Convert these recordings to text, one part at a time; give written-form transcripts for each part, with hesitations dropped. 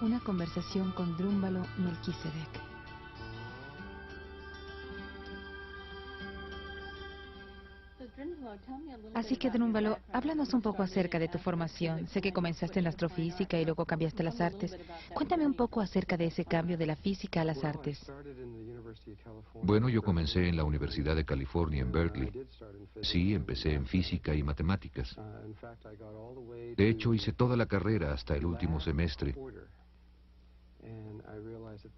Una conversación con Drúmbalo Melquisedec. Así que, Drúmbalo, háblanos un poco acerca de tu formación. Sé que comenzaste en la astrofísica y luego cambiaste a las artes. Cuéntame un poco acerca de ese cambio de la física a las artes. Bueno, yo comencé en la Universidad de California en Berkeley. Sí, empecé en física y matemáticas. De hecho, hice toda la carrera hasta el último semestre.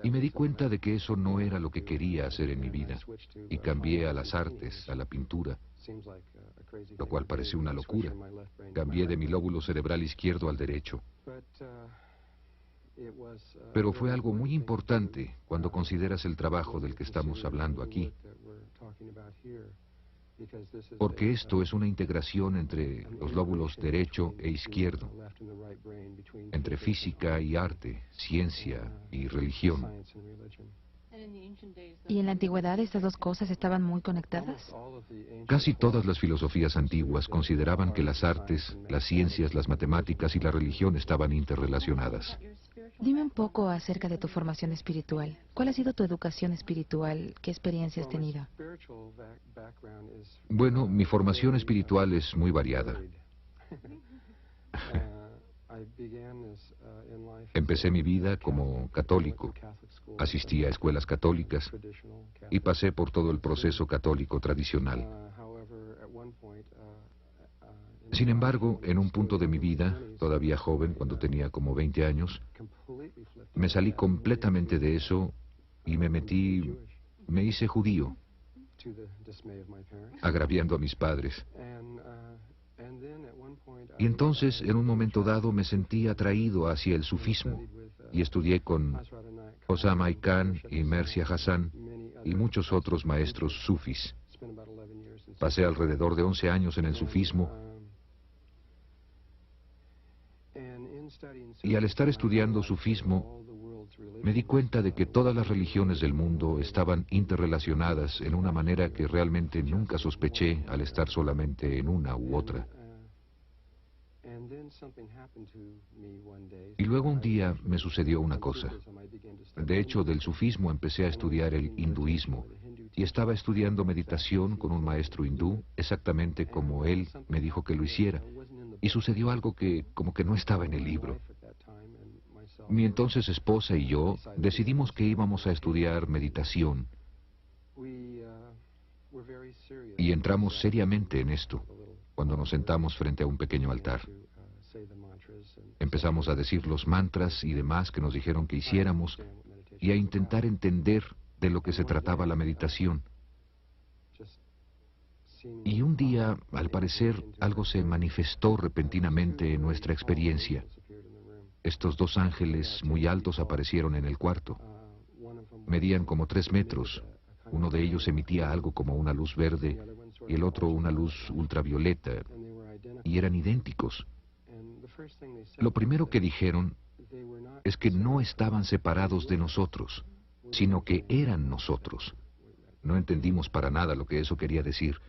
Y me di cuenta de que eso no era lo que quería hacer en mi vida. Y cambié a las artes, a la pintura, lo cual pareció una locura. Cambié de mi lóbulo cerebral izquierdo al derecho. Pero fue algo muy importante cuando consideras el trabajo del que estamos hablando aquí. Porque esto es una integración entre los lóbulos derecho e izquierdo, entre física y arte, ciencia y religión. ¿Y en la antigüedad estas dos cosas estaban muy conectadas? Casi todas las filosofías antiguas consideraban que las artes, las ciencias, las matemáticas y la religión estaban interrelacionadas. Dime un poco acerca de tu formación espiritual. ¿Cuál ha sido tu educación espiritual? ¿Qué experiencia has tenido? Bueno, mi formación espiritual es muy variada. Empecé mi vida como católico. Asistí a escuelas católicas y pasé por todo el proceso católico tradicional. Sin embargo, en un punto de mi vida, todavía joven, cuando tenía como 20 años, me salí completamente de eso y me hice judío, agraviando a mis padres. Y entonces, en un momento dado, me sentí atraído hacia el sufismo y estudié con Osama Khan y Mircea Hassan y muchos otros maestros sufis. Pasé alrededor de 11 años en el sufismo y al estar estudiando sufismo me di cuenta de que todas las religiones del mundo estaban interrelacionadas en una manera que realmente nunca sospeché al estar solamente en una u otra. Y luego un día me sucedió una cosa. De hecho, del sufismo empecé a estudiar el hinduismo y estaba estudiando meditación con un maestro hindú exactamente como él me dijo que lo hiciera. Y sucedió algo que como que no estaba en el libro. Mi entonces esposa y yo decidimos que íbamos a estudiar meditación y entramos seriamente en esto cuando nos sentamos frente a un pequeño altar. Empezamos a decir los mantras y demás que nos dijeron que hiciéramos y a intentar entender de lo que se trataba la meditación. Y un día, al parecer, algo se manifestó repentinamente en nuestra experiencia. Estos dos ángeles muy altos aparecieron en el cuarto. Medían como 3 metros. Uno de ellos emitía algo como una luz verde y el otro una luz ultravioleta. Y eran idénticos. Lo primero que dijeron es que no estaban separados de nosotros, sino que eran nosotros. No entendimos para nada lo que eso quería decir.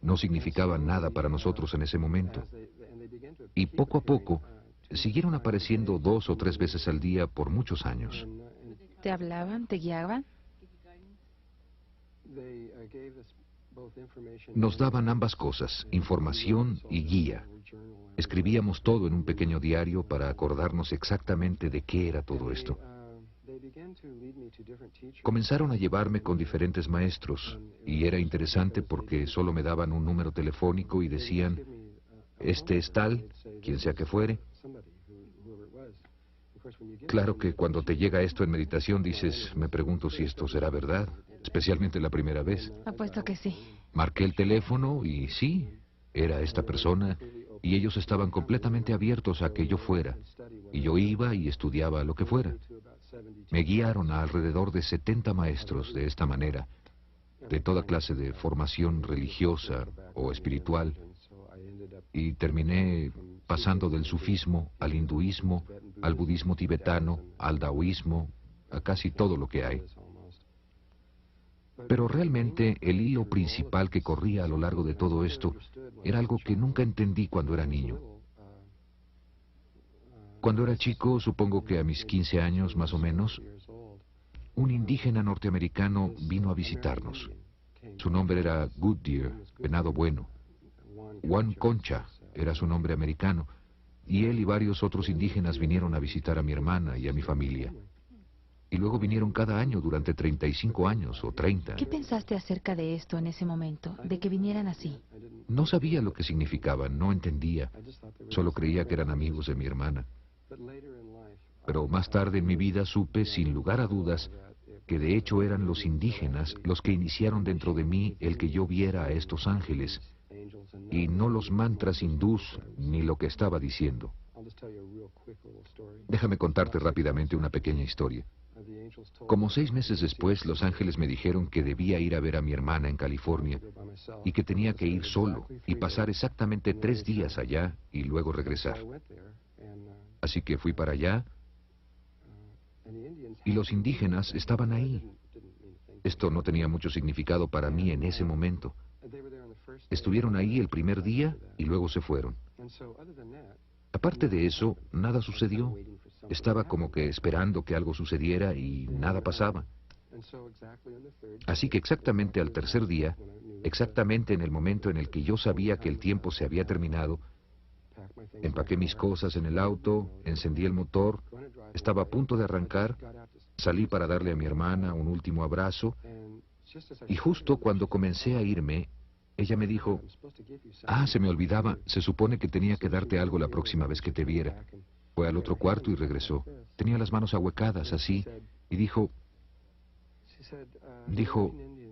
No significaba nada para nosotros en ese momento. Y poco a poco siguieron apareciendo 2 o 3 veces al día por muchos años. ¿Te hablaban? ¿Te guiaban? Nos daban ambas cosas, información y guía. Escribíamos todo en un pequeño diario para acordarnos exactamente de qué era todo esto. Comenzaron a llevarme con diferentes maestros y era interesante porque solo me daban un número telefónico y decían, este es tal, quien sea que fuere. Claro que cuando te llega esto en meditación dices, me pregunto si esto será verdad, especialmente la primera vez. Apuesto que sí. Marqué el teléfono y sí, era esta persona y ellos estaban completamente abiertos a que yo fuera. Y yo iba y estudiaba lo que fuera. Me guiaron a alrededor de 70 maestros de esta manera, de toda clase de formación religiosa o espiritual, y terminé pasando del sufismo al hinduismo, al budismo tibetano, al taoísmo, a casi todo lo que hay. Pero realmente el hilo principal que corría a lo largo de todo esto era algo que nunca entendí cuando era niño. Cuando era chico, supongo que a mis 15 años más o menos, un indígena norteamericano vino a visitarnos. Su nombre era Goodyear, venado bueno. Juan Concha era su nombre americano, y él y varios otros indígenas vinieron a visitar a mi hermana y a mi familia. Y luego vinieron cada año durante 35 años o 30. ¿Qué pensaste acerca de esto en ese momento, de que vinieran así? No sabía lo que significaban, no entendía. Solo creía que eran amigos de mi hermana. Pero más tarde en mi vida supe, sin lugar a dudas, que de hecho eran los indígenas los que iniciaron dentro de mí el que yo viera a estos ángeles, y no los mantras hindús ni lo que estaba diciendo. Déjame contarte rápidamente una pequeña historia. Como 6 meses después, los ángeles me dijeron que debía ir a ver a mi hermana en California y que tenía que ir solo y pasar exactamente 3 días allá y luego regresar. Así que fui para allá y los indígenas estaban ahí. Esto no tenía mucho significado para mí en ese momento. Estuvieron ahí el primer día y luego se fueron. Aparte de eso, nada sucedió. Estaba como que esperando que algo sucediera y nada pasaba. Así que exactamente al tercer día, exactamente en el momento en el que yo sabía que el tiempo se había terminado, empaqué mis cosas en el auto, encendí el motor, estaba a punto de arrancar, salí para darle a mi hermana un último abrazo, y justo cuando comencé a irme, ella me dijo, se me olvidaba, se supone que tenía que darte algo la próxima vez que te viera. Fue al otro cuarto y regresó. Tenía las manos ahuecadas, así, y dijo,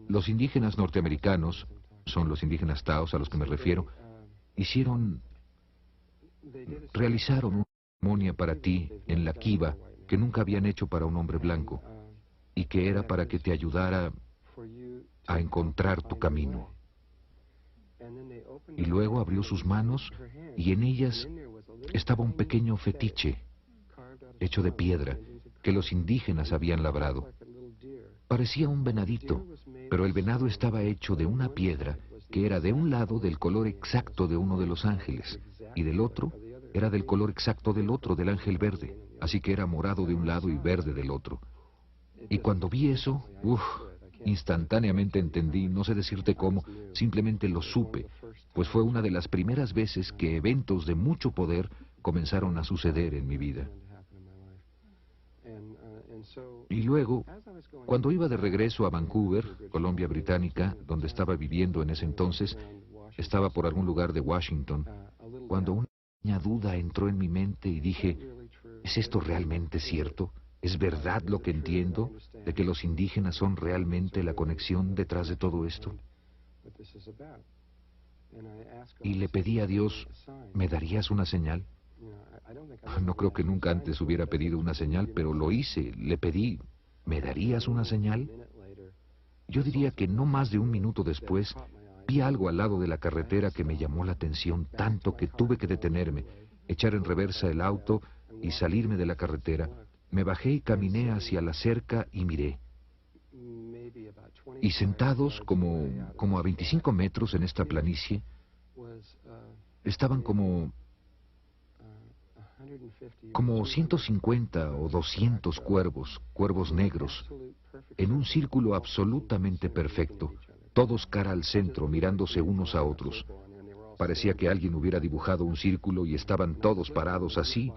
los indígenas norteamericanos, son los indígenas taos a los que me refiero, realizaron una ceremonia para ti en la Kiva que nunca habían hecho para un hombre blanco, y que era para que te ayudara a encontrar tu camino. Y luego abrió sus manos y en ellas estaba un pequeño fetiche hecho de piedra que los indígenas habían labrado. Parecía un venadito, pero el venado estaba hecho de una piedra que era de un lado del color exacto de uno de los ángeles y del otro era del color exacto del otro, del ángel verde. Así que era morado de un lado y verde del otro. Y cuando vi eso, instantáneamente entendí, no sé decirte cómo, simplemente lo supe, pues fue una de las primeras veces que eventos de mucho poder comenzaron a suceder en mi vida. Y luego, cuando iba de regreso a Vancouver, Columbia Británica, donde estaba viviendo en ese entonces, estaba por algún lugar de Washington, cuando una pequeña duda entró en mi mente y dije, ¿es esto realmente cierto? ¿Es verdad lo que entiendo de que los indígenas son realmente la conexión detrás de todo esto? Y le pedí a Dios, ¿me darías una señal? No creo que nunca antes hubiera pedido una señal, pero lo hice, le pedí, ¿me darías una señal? Yo diría que no más de un minuto después, vi algo al lado de la carretera que me llamó la atención tanto que tuve que detenerme, echar en reversa el auto y salirme de la carretera. Me bajé y caminé hacia la cerca y miré. Y sentados como a 25 metros en esta planicie, estaban como 150 o 200 cuervos negros, en un círculo absolutamente perfecto, todos cara al centro, mirándose unos a otros. Parecía que alguien hubiera dibujado un círculo y estaban todos parados así,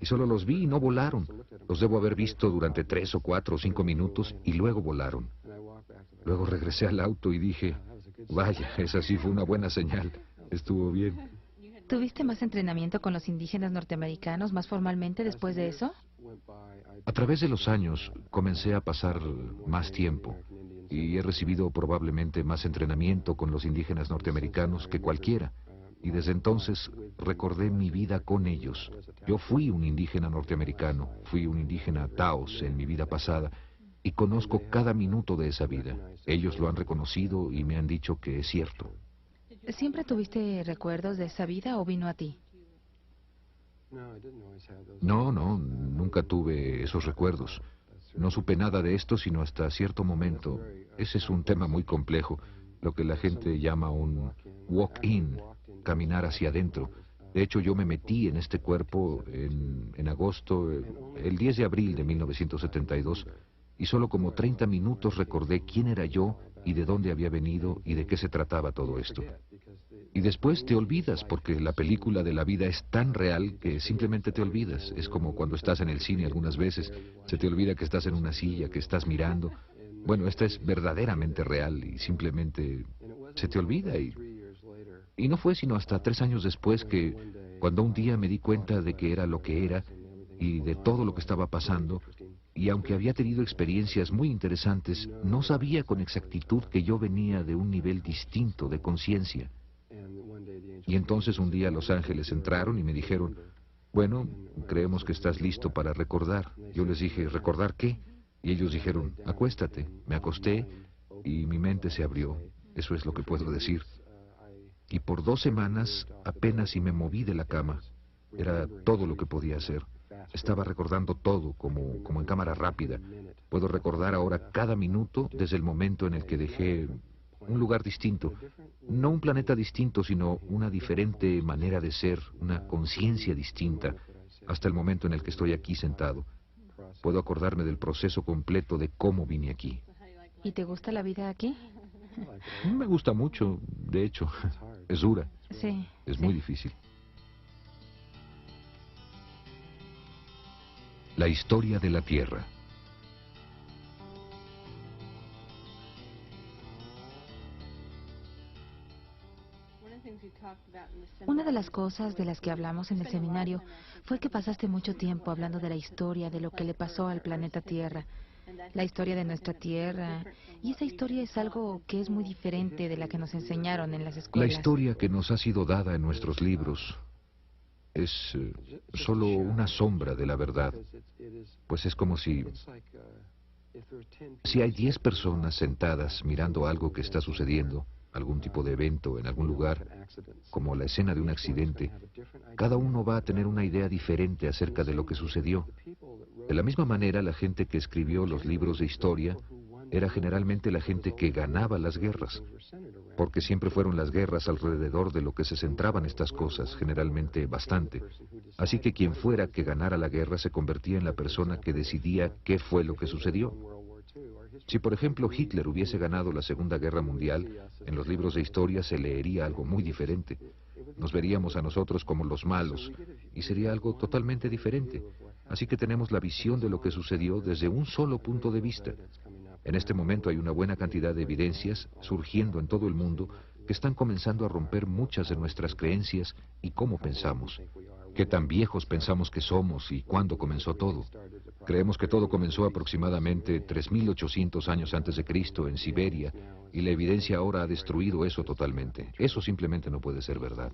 y solo los vi y no volaron. Los debo haber visto durante 3 o 4 o 5 minutos y luego volaron. Luego regresé al auto y dije, vaya, esa sí fue una buena señal, estuvo bien. ¿Tuviste más entrenamiento con los indígenas norteamericanos más formalmente después de eso? A través de los años comencé a pasar más tiempo y he recibido probablemente más entrenamiento con los indígenas norteamericanos que cualquiera. Y desde entonces recordé mi vida con ellos. Yo fui un indígena norteamericano, fui un indígena taos en mi vida pasada y conozco cada minuto de esa vida. Ellos lo han reconocido y me han dicho que es cierto. ¿Siempre tuviste recuerdos de esa vida o vino a ti? No, nunca tuve esos recuerdos. No supe nada de esto sino hasta cierto momento. Ese es un tema muy complejo, lo que la gente llama un walk-in, caminar hacia adentro. De hecho, yo me metí en este cuerpo en agosto, el 10 de abril de 1972, y solo como 30 minutos recordé quién era yo y de dónde había venido y de qué se trataba todo esto. Y después te olvidas, porque la película de la vida es tan real que simplemente te olvidas. Es como cuando estás en el cine algunas veces, se te olvida que estás en una silla, que estás mirando. Bueno, esta es verdaderamente real y simplemente se te olvida. Y no fue sino hasta 3 años después que, cuando un día me di cuenta de que era lo que era y de todo lo que estaba pasando, y aunque había tenido experiencias muy interesantes, no sabía con exactitud que yo venía de un nivel distinto de conciencia. Y entonces un día los ángeles entraron y me dijeron, bueno, creemos que estás listo para recordar. Yo les dije, ¿recordar qué? Y ellos dijeron, acuéstate. Me acosté y mi mente se abrió. Eso es lo que puedo decir. Y por 2 semanas apenas si me moví de la cama. Era todo lo que podía hacer. Estaba recordando todo, como en cámara rápida. Puedo recordar ahora cada minuto desde el momento en el que dejé un lugar distinto. No un planeta distinto, sino una diferente manera de ser, una conciencia distinta, hasta el momento en el que estoy aquí sentado. Puedo acordarme del proceso completo de cómo vine aquí. ¿Y te gusta la vida aquí? Me gusta mucho, de hecho. Es dura. Sí. Es sí. muy difícil. La historia de la Tierra. Una de las cosas de las que hablamos en el seminario fue que pasaste mucho tiempo hablando de la historia, de lo que le pasó al planeta Tierra, la historia de nuestra Tierra, y esa historia es algo que es muy diferente de la que nos enseñaron en las La escuelas. historia que nos ha sido dada en nuestros libros es solo una sombra de la verdad, pues es como si hay 10 personas sentadas mirando algo que está sucediendo, algún tipo de evento en algún lugar, como la escena de un accidente, cada uno va a tener una idea diferente acerca de lo que sucedió. De la misma manera, la gente que escribió los libros de historia era generalmente la gente que ganaba las guerras, porque siempre fueron las guerras alrededor de lo que se centraban estas cosas, generalmente bastante. Así que quien fuera que ganara la guerra se convertía en la persona que decidía qué fue lo que sucedió. Si, por ejemplo, Hitler hubiese ganado la Segunda Guerra Mundial, en los libros de historia se leería algo muy diferente. Nos veríamos a nosotros como los malos, y sería algo totalmente diferente. Así que tenemos la visión de lo que sucedió desde un solo punto de vista. En este momento hay una buena cantidad de evidencias surgiendo en todo el mundo que están comenzando a romper muchas de nuestras creencias y cómo pensamos. Qué tan viejos pensamos que somos y cuándo comenzó todo. Creemos que todo comenzó aproximadamente 3.800 años antes de Cristo en Siberia, y la evidencia ahora ha destruido eso totalmente. Eso simplemente no puede ser verdad.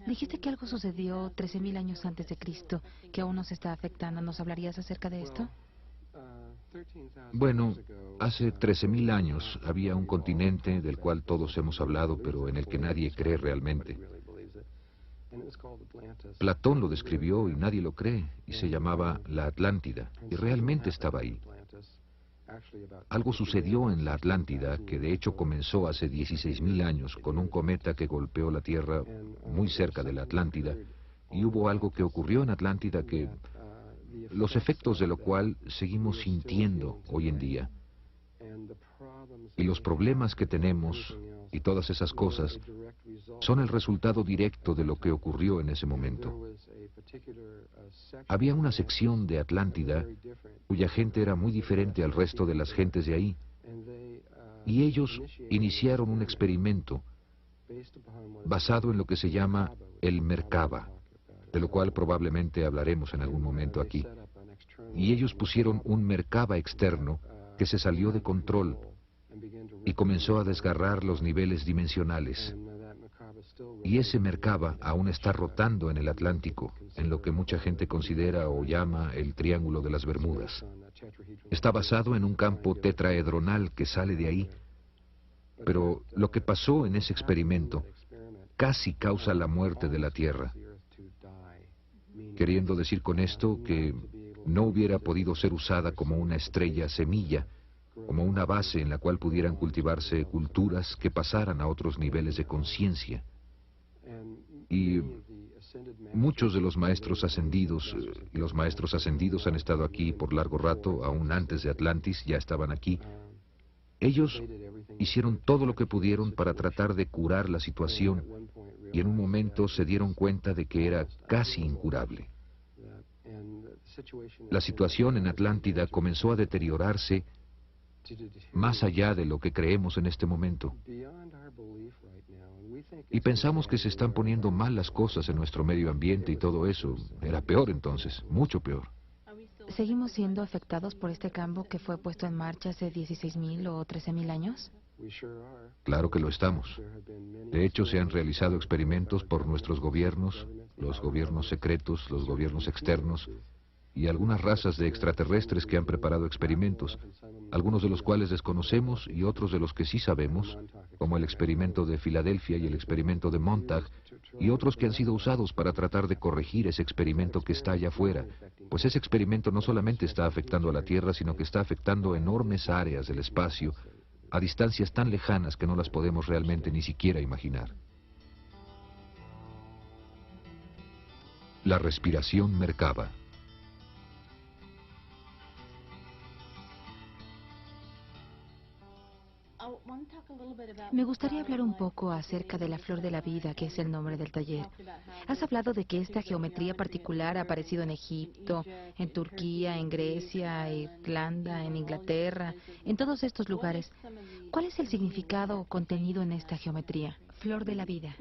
Dijiste que algo sucedió 13.000 años antes de Cristo, que aún nos está afectando. ¿Nos hablarías acerca de esto? Bueno, hace 13.000 años había un continente del cual todos hemos hablado, pero en el que nadie cree realmente. Platón lo describió y nadie lo cree, y se llamaba la Atlántida, y realmente estaba ahí. Algo sucedió en la Atlántida que de hecho comenzó hace 16.000 años con un cometa que golpeó la Tierra muy cerca de la Atlántida, y hubo algo que ocurrió en Atlántida que los efectos de lo cual seguimos sintiendo hoy en día. Y los problemas que tenemos y todas esas cosas son el resultado directo de lo que ocurrió en ese momento. Había una sección de Atlántida cuya gente era muy diferente al resto de las gentes de ahí, y ellos iniciaron un experimento basado en lo que se llama el Merkaba, de lo cual probablemente hablaremos en algún momento aquí. Y ellos pusieron un Merkaba externo que se salió de control y comenzó a desgarrar los niveles dimensionales. Y ese Merkaba aún está rotando en el Atlántico, en lo que mucha gente considera o llama el Triángulo de las Bermudas. Está basado en un campo tetraedronal que sale de ahí, pero lo que pasó en ese experimento casi causa la muerte de la Tierra, queriendo decir con esto que no hubiera podido ser usada como una estrella semilla, como una base en la cual pudieran cultivarse culturas que pasaran a otros niveles de conciencia. Y Muchos de los maestros ascendidos, y los maestros ascendidos han estado aquí por largo rato, aún antes de Atlantis, ya estaban aquí. Ellos hicieron todo lo que pudieron para tratar de curar la situación y en un momento se dieron cuenta de que era casi incurable. La situación en Atlántida comenzó a deteriorarse más allá de lo que creemos en este momento. Y pensamos que se están poniendo mal las cosas en nuestro medio ambiente y todo eso. Era peor entonces, mucho peor. ¿Seguimos siendo afectados por este cambio que fue puesto en marcha hace 16.000 o 13.000 años? Claro que lo estamos. De hecho, se han realizado experimentos por nuestros gobiernos, los gobiernos secretos, los gobiernos externos, y algunas razas de extraterrestres que han preparado experimentos, algunos de los cuales desconocemos y otros de los que sí sabemos, como el experimento de Filadelfia y el experimento de Montauk, y otros que han sido usados para tratar de corregir ese experimento que está allá afuera, pues ese experimento no solamente está afectando a la Tierra, sino que está afectando enormes áreas del espacio, a distancias tan lejanas que no las podemos realmente ni siquiera imaginar. La respiración Merkaba. Me gustaría hablar un poco acerca de la flor de la vida, que es el nombre del taller. Has hablado de que esta geometría particular ha aparecido en Egipto, en Turquía, en Grecia, Irlanda, en Inglaterra, en todos estos lugares. ¿Cuál es el significado o contenido en esta geometría? Flor de la vida.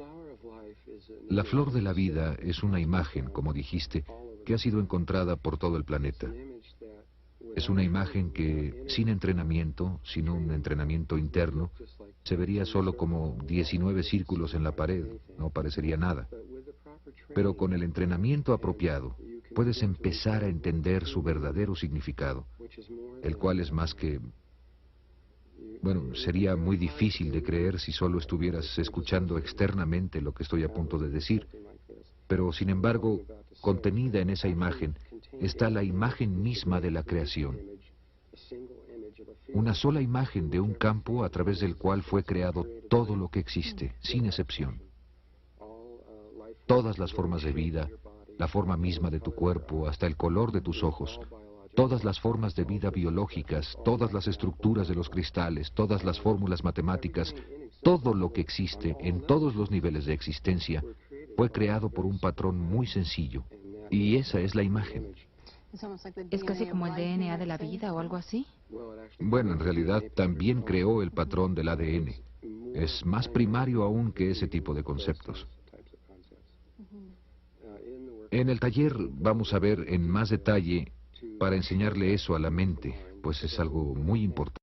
La flor de la vida es una imagen, como dijiste, que ha sido encontrada por todo el planeta. Es una imagen que, sin entrenamiento, sin un entrenamiento interno, se vería solo como 19 círculos en la pared, no parecería nada. Pero con el entrenamiento apropiado, puedes empezar a entender su verdadero significado, el cual es más que... Bueno, sería muy difícil de creer si solo estuvieras escuchando externamente lo que estoy a punto de decir. Pero, sin embargo, contenida en esa imagen está la imagen misma de la creación. Una sola imagen de un campo a través del cual fue creado todo lo que existe, sin excepción. Todas las formas de vida, la forma misma de tu cuerpo, hasta el color de tus ojos, todas las formas de vida biológicas, todas las estructuras de los cristales, todas las fórmulas matemáticas, todo lo que existe en todos los niveles de existencia fue creado por un patrón muy sencillo. Y esa es la imagen. ¿Es casi como el DNA de la vida o algo así? Bueno, en realidad también creó el patrón del ADN. Es más primario aún que ese tipo de conceptos. En el taller vamos a ver en más detalle para enseñarle eso a la mente, pues es algo muy importante.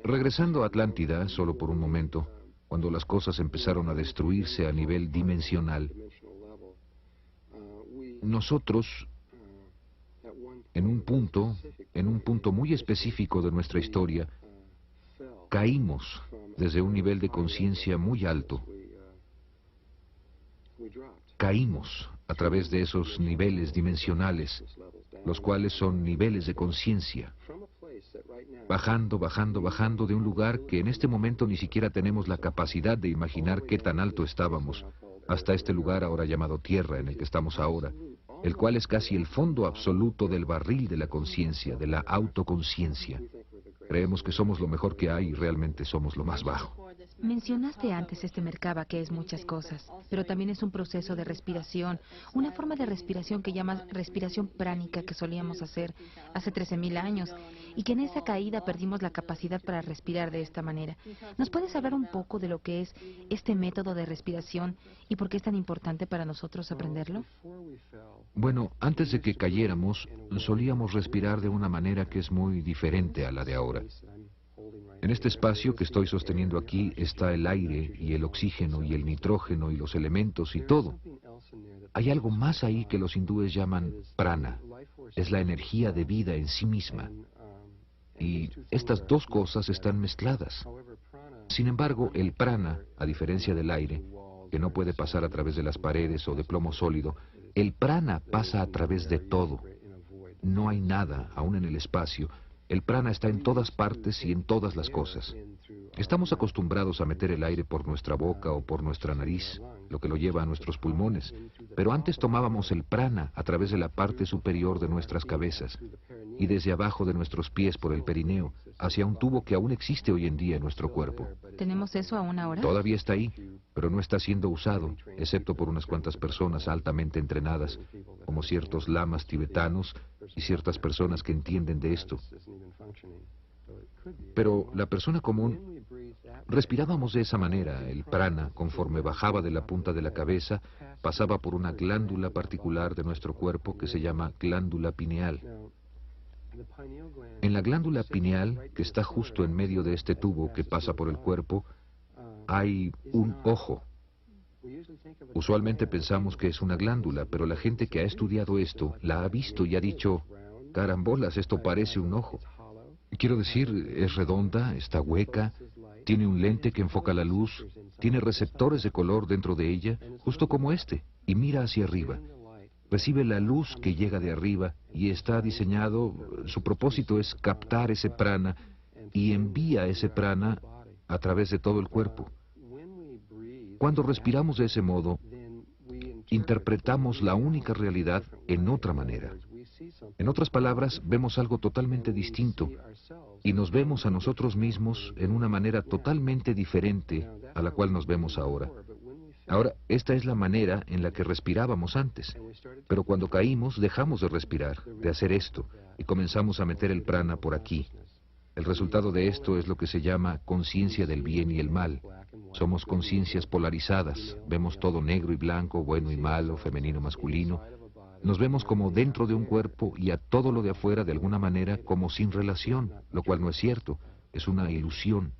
Regresando a Atlántida, solo por un momento, cuando las cosas empezaron a destruirse a nivel dimensional, nosotros, en un punto muy específico de nuestra historia, caímos desde un nivel de conciencia muy alto. Caímos a través de esos niveles dimensionales, los cuales son niveles de conciencia, bajando, bajando, bajando de un lugar que en este momento ni siquiera tenemos la capacidad de imaginar qué tan alto estábamos, hasta este lugar ahora llamado Tierra, en el que estamos ahora, el cual es casi el fondo absoluto del barril de la conciencia, de la autoconciencia. Creemos que somos lo mejor que hay y realmente somos lo más bajo. Mencionaste antes este Merkaba, que es muchas cosas, pero también es un proceso de respiración, una forma de respiración que llamas respiración pránica que solíamos hacer hace 13.000 años y que en esa caída perdimos la capacidad para respirar de esta manera. ¿Nos puedes hablar un poco de lo que es este método de respiración y por qué es tan importante para nosotros aprenderlo? Bueno, antes de que cayéramos, solíamos respirar de una manera que es muy diferente a la de ahora. En este espacio que estoy sosteniendo aquí está el aire y el oxígeno y el nitrógeno y los elementos y todo. Hay algo más ahí que los hindúes llaman prana. Es la energía de vida en sí misma. Y estas dos cosas están mezcladas. Sin embargo, el prana, a diferencia del aire, que no puede pasar a través de las paredes o de plomo sólido, el prana pasa a través de todo. No hay nada, aún en el espacio, El prana está en todas partes y en todas las cosas. Estamos acostumbrados a meter el aire por nuestra boca o por nuestra nariz, lo que lo lleva a nuestros pulmones, pero antes tomábamos el prana a través de la parte superior de nuestras cabezas y desde abajo de nuestros pies por el perineo, hacia un tubo que aún existe hoy en día en nuestro cuerpo. ¿Tenemos eso aún ahora? Todavía está ahí, pero no está siendo usado, excepto por unas cuantas personas altamente entrenadas, como ciertos lamas tibetanos y ciertas personas que entienden de esto. Pero la persona común, respirábamos de esa manera. El prana, conforme bajaba de la punta de la cabeza, pasaba por una glándula particular de nuestro cuerpo que se llama glándula pineal. En la glándula pineal, que está justo en medio de este tubo que pasa por el cuerpo, hay un ojo. Usualmente pensamos que es una glándula, pero la gente que ha estudiado esto la ha visto y ha dicho, carambolas, esto parece un ojo. Quiero decir, es redonda, está hueca, tiene un lente que enfoca la luz, tiene receptores de color dentro de ella, justo como este, y mira hacia arriba. Recibe la luz que llega de arriba y está diseñado, su propósito es captar ese prana y envía ese prana a través de todo el cuerpo. Cuando respiramos de ese modo, interpretamos la única realidad en otra manera. En otras palabras, vemos algo totalmente distinto y nos vemos a nosotros mismos en una manera totalmente diferente a la cual nos vemos ahora. Ahora, esta es la manera en la que respirábamos antes, pero cuando caímos dejamos de respirar, de hacer esto, y comenzamos a meter el prana por aquí. El resultado de esto es lo que se llama conciencia del bien y el mal. Somos conciencias polarizadas, vemos todo negro y blanco, bueno y malo, femenino, masculino. Nos vemos como dentro de un cuerpo y a todo lo de afuera de alguna manera como sin relación, lo cual no es cierto, es una ilusión.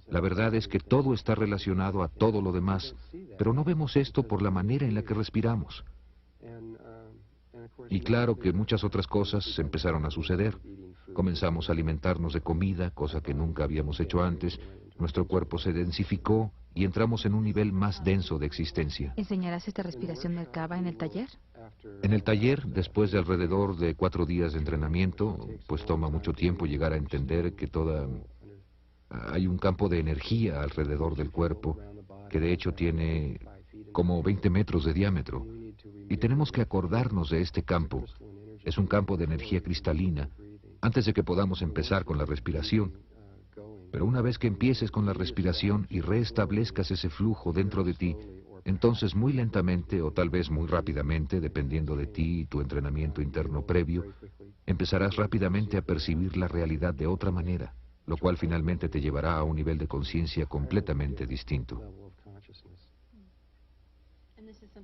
La verdad es que todo está relacionado a todo lo demás, pero no vemos esto por la manera en la que respiramos. Y claro que muchas otras cosas empezaron a suceder. Comenzamos a alimentarnos de comida, cosa que nunca habíamos hecho antes. Nuestro cuerpo se densificó y entramos en un nivel más denso de existencia. ¿Enseñarás esta respiración Merkaba en el taller? En el taller, después de alrededor de 4 días de entrenamiento, pues toma mucho tiempo llegar a entender que hay un campo de energía alrededor del cuerpo, que de hecho tiene como 20 metros de diámetro. Y tenemos que acordarnos de este campo. Es un campo de energía cristalina, antes de que podamos empezar con la respiración. Pero una vez que empieces con la respiración y reestablezcas ese flujo dentro de ti, entonces muy lentamente o tal vez muy rápidamente, dependiendo de ti y tu entrenamiento interno previo, empezarás rápidamente a percibir la realidad de otra manera, lo cual finalmente te llevará a un nivel de conciencia completamente distinto.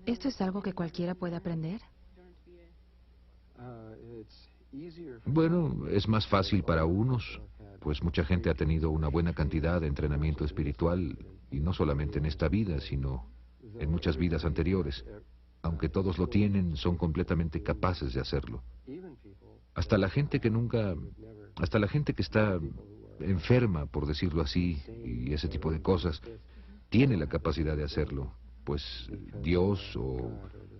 ¿Esto es algo que cualquiera puede aprender? Bueno, es más fácil para unos, pues mucha gente ha tenido una buena cantidad de entrenamiento espiritual, y no solamente en esta vida, sino en muchas vidas anteriores. Aunque todos lo tienen, son completamente capaces de hacerlo. Hasta la gente que está enferma, por decirlo así, y ese tipo de cosas, tiene la capacidad de hacerlo, pues Dios o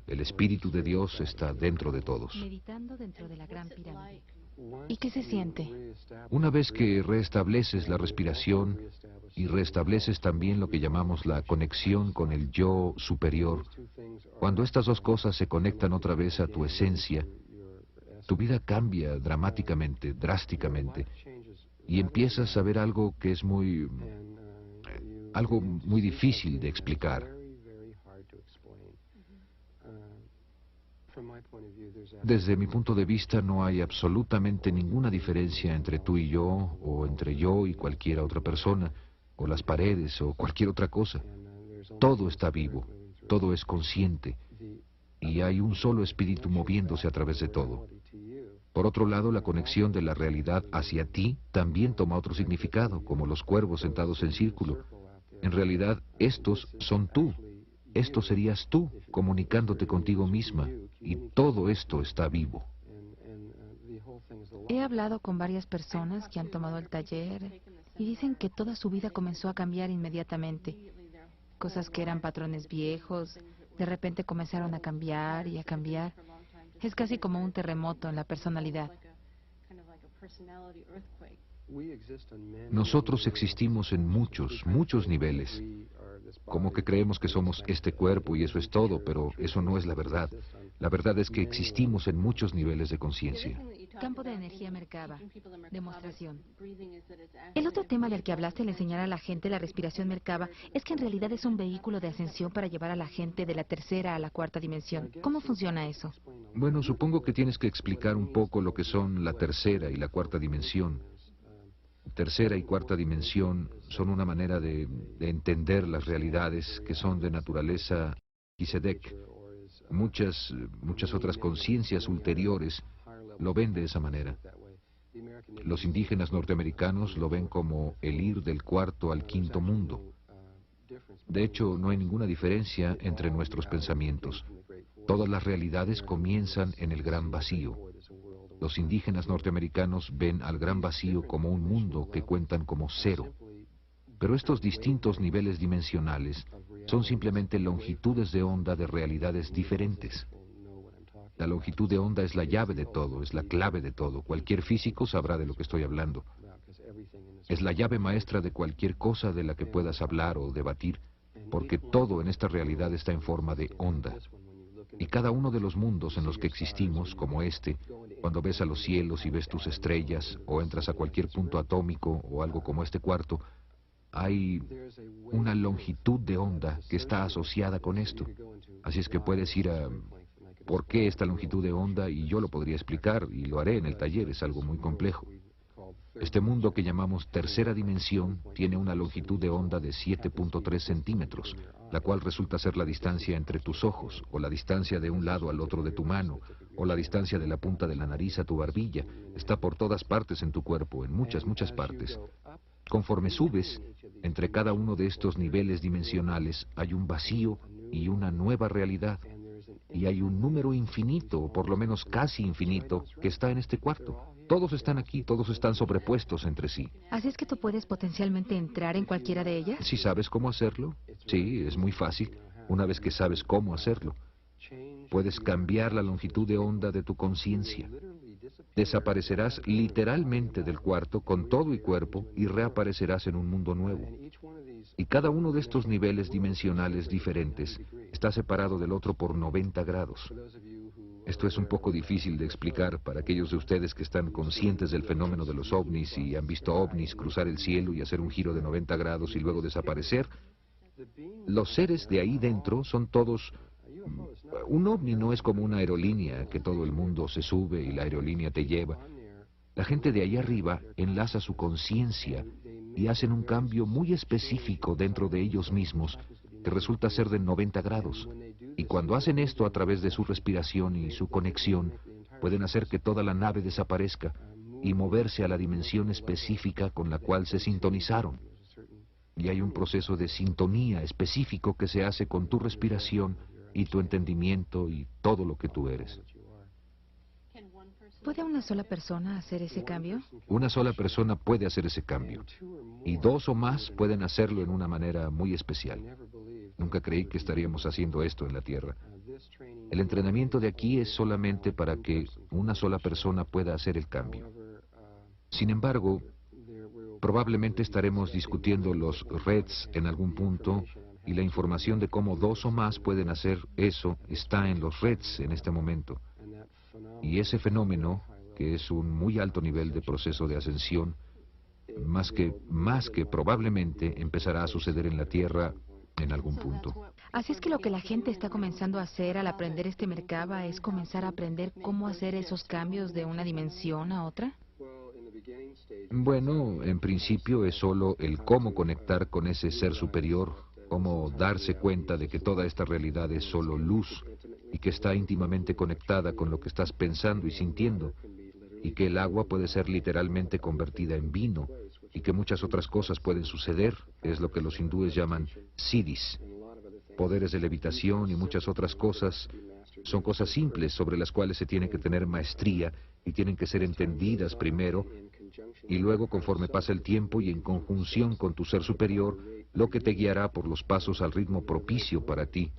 el Espíritu de Dios está dentro de todos. Meditando dentro de la Gran Pirámide. ¿Y qué se siente? Una vez que restableces la respiración y restableces también lo que llamamos la conexión con el yo superior, cuando estas dos cosas se conectan otra vez a tu esencia, tu vida cambia dramáticamente, drásticamente, y empiezas a ver algo que es algo muy difícil de explicar. Desde mi punto de vista no hay absolutamente ninguna diferencia entre tú y yo, o entre yo y cualquier otra persona, o las paredes, o cualquier otra cosa. Todo está vivo, todo es consciente, y hay un solo espíritu moviéndose a través de todo. Por otro lado, la conexión de la realidad hacia ti también toma otro significado, como los cuervos sentados en círculo. En realidad, estos son tú. Esto serías tú, comunicándote contigo misma, y todo esto está vivo. He hablado con varias personas que han tomado el taller y dicen que toda su vida comenzó a cambiar inmediatamente. Cosas que eran patrones viejos, de repente comenzaron a cambiar y a cambiar. Es casi como un terremoto en la personalidad. Nosotros existimos en muchos, muchos niveles. Como que creemos que somos este cuerpo y eso es todo, pero eso no es la verdad. La verdad es que existimos en muchos niveles de conciencia. Campo de energía Merkaba. Demostración. El otro tema del que hablaste al enseñar a la gente la respiración Merkaba es que en realidad es un vehículo de ascensión para llevar a la gente de la tercera a la cuarta dimensión. ¿Cómo funciona eso? Bueno, supongo que tienes que explicar un poco lo que son la tercera y la cuarta dimensión. Tercera y cuarta dimensión son una manera de entender las realidades que son de naturaleza Kisedek. Muchas otras conciencias ulteriores lo ven de esa manera. Los indígenas norteamericanos lo ven como el ir del cuarto al quinto mundo. De hecho, no hay ninguna diferencia entre nuestros pensamientos. Todas las realidades comienzan en el gran vacío. Los indígenas norteamericanos ven al gran vacío como un mundo que cuentan como cero. Pero estos distintos niveles dimensionales son simplemente longitudes de onda de realidades diferentes. La longitud de onda es la llave de todo, es la clave de todo. Cualquier físico sabrá de lo que estoy hablando. Es la llave maestra de cualquier cosa de la que puedas hablar o debatir, porque todo en esta realidad está en forma de onda. Y cada uno de los mundos en los que existimos, como este, cuando ves a los cielos y ves tus estrellas, o entras a cualquier punto atómico o algo como este cuarto, hay una longitud de onda que está asociada con esto. Así es que puedes ir a ¿por qué esta longitud de onda? Y yo lo podría explicar, y lo haré en el taller, es algo muy complejo. Este mundo que llamamos tercera dimensión tiene una longitud de onda de 7.3 centímetros, la cual resulta ser la distancia entre tus ojos, o la distancia de un lado al otro de tu mano, o la distancia de la punta de la nariz a tu barbilla. Está por todas partes en tu cuerpo, en muchas, muchas partes. Conforme subes, entre cada uno de estos niveles dimensionales hay un vacío y una nueva realidad. Y hay un número infinito, o por lo menos casi infinito, que está en este cuarto. Todos están aquí, todos están sobrepuestos entre sí. ¿Así es que tú puedes potencialmente entrar en cualquiera de ellas? ¿Si sabes cómo hacerlo? Sí, es muy fácil. Una vez que sabes cómo hacerlo, puedes cambiar la longitud de onda de tu conciencia. Desaparecerás literalmente del cuarto con todo y cuerpo y reaparecerás en un mundo nuevo. Y cada uno de estos niveles dimensionales diferentes está separado del otro por 90 grados. Esto es un poco difícil de explicar para aquellos de ustedes que están conscientes del fenómeno de los ovnis y han visto ovnis cruzar el cielo y hacer un giro de 90 grados y luego desaparecer. Los seres de ahí dentro son todos... Un ovni no es como una aerolínea que todo el mundo se sube y la aerolínea te lleva. La gente de ahí arriba enlaza su conciencia y hacen un cambio muy específico dentro de ellos mismos que resulta ser de 90 grados. Y cuando hacen esto a través de su respiración y su conexión, pueden hacer que toda la nave desaparezca y moverse a la dimensión específica con la cual se sintonizaron. Y hay un proceso de sintonía específico que se hace con tu respiración y tu entendimiento y todo lo que tú eres. ¿Puede una sola persona hacer ese cambio? Una sola persona puede hacer ese cambio, y dos o más pueden hacerlo en una manera muy especial. Nunca creí que estaríamos haciendo esto en la Tierra. El entrenamiento de aquí es solamente para que una sola persona pueda hacer el cambio. Sin embargo, probablemente estaremos discutiendo los REDs en algún punto, y la información de cómo dos o más pueden hacer eso está en los REDs en este momento. Y ese fenómeno, que es un muy alto nivel de proceso de ascensión, más que probablemente empezará a suceder en la Tierra en algún punto. Así es que lo que la gente está comenzando a hacer al aprender este Merkaba es comenzar a aprender cómo hacer esos cambios de una dimensión a otra. Bueno, en principio es solo el cómo conectar con ese ser superior, cómo darse cuenta de que toda esta realidad es solo luz y que está íntimamente conectada con lo que estás pensando y sintiendo, y que el agua puede ser literalmente convertida en vino, y que muchas otras cosas pueden suceder, es lo que los hindúes llaman siddhis. Poderes de levitación y muchas otras cosas son cosas simples sobre las cuales se tiene que tener maestría y tienen que ser entendidas primero, y luego conforme pasa el tiempo y en conjunción con tu ser superior, lo que te guiará por los pasos al ritmo propicio para ti.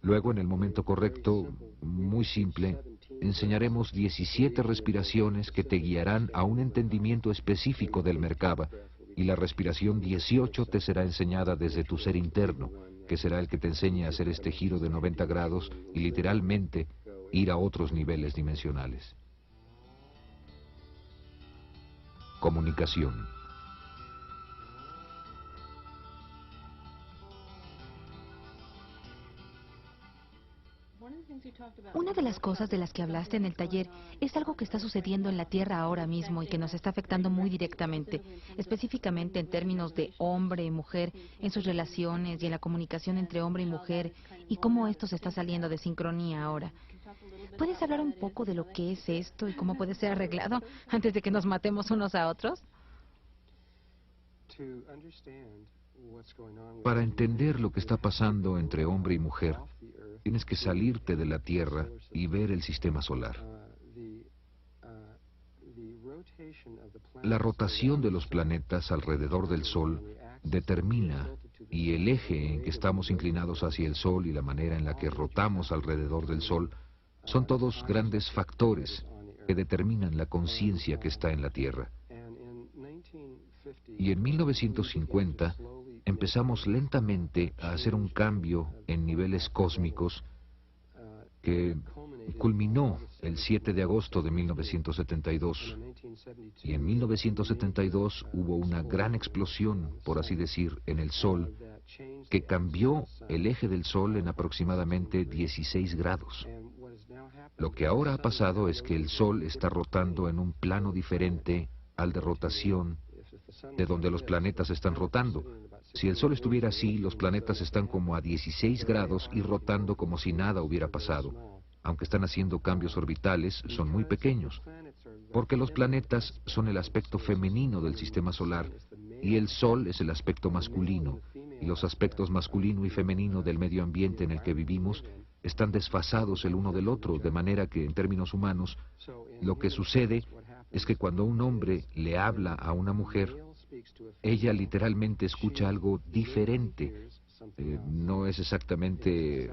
Luego, en el momento correcto, muy simple, enseñaremos 17 respiraciones que te guiarán a un entendimiento específico del Merkaba, y la respiración 18 te será enseñada desde tu ser interno, que será el que te enseñe a hacer este giro de 90 grados y literalmente ir a otros niveles dimensionales. Comunicación. Una de las cosas de las que hablaste en el taller es algo que está sucediendo en la Tierra ahora mismo y que nos está afectando muy directamente, específicamente en términos de hombre y mujer, en sus relaciones y en la comunicación entre hombre y mujer, y cómo esto se está saliendo de sincronía ahora. ¿Puedes hablar un poco de lo que es esto y cómo puede ser arreglado antes de que nos matemos unos a otros? Para entender lo que está pasando entre hombre y mujer, tienes que salirte de la Tierra y ver el sistema solar. La rotación de los planetas alrededor del Sol determina, y el eje en que estamos inclinados hacia el Sol y la manera en la que rotamos alrededor del Sol, son todos grandes factores que determinan la conciencia que está en la Tierra. Y en 1950 empezamos lentamente a hacer un cambio en niveles cósmicos que culminó el 7 de agosto de 1972. Y en 1972 hubo una gran explosión, por así decir, en el Sol, que cambió el eje del Sol en aproximadamente 16 grados. Lo que ahora ha pasado es que el Sol está rotando en un plano diferente al de rotación de donde los planetas están rotando. Si el Sol estuviera así, los planetas están como a 16 grados y rotando como si nada hubiera pasado. Aunque están haciendo cambios orbitales, son muy pequeños, porque los planetas son el aspecto femenino del sistema solar y el Sol es el aspecto masculino, y los aspectos masculino y femenino del medio ambiente en el que vivimos están desfasados el uno del otro, de manera que, en términos humanos, lo que sucede es que cuando un hombre le habla a una mujer, ella literalmente escucha algo diferente. No es exactamente...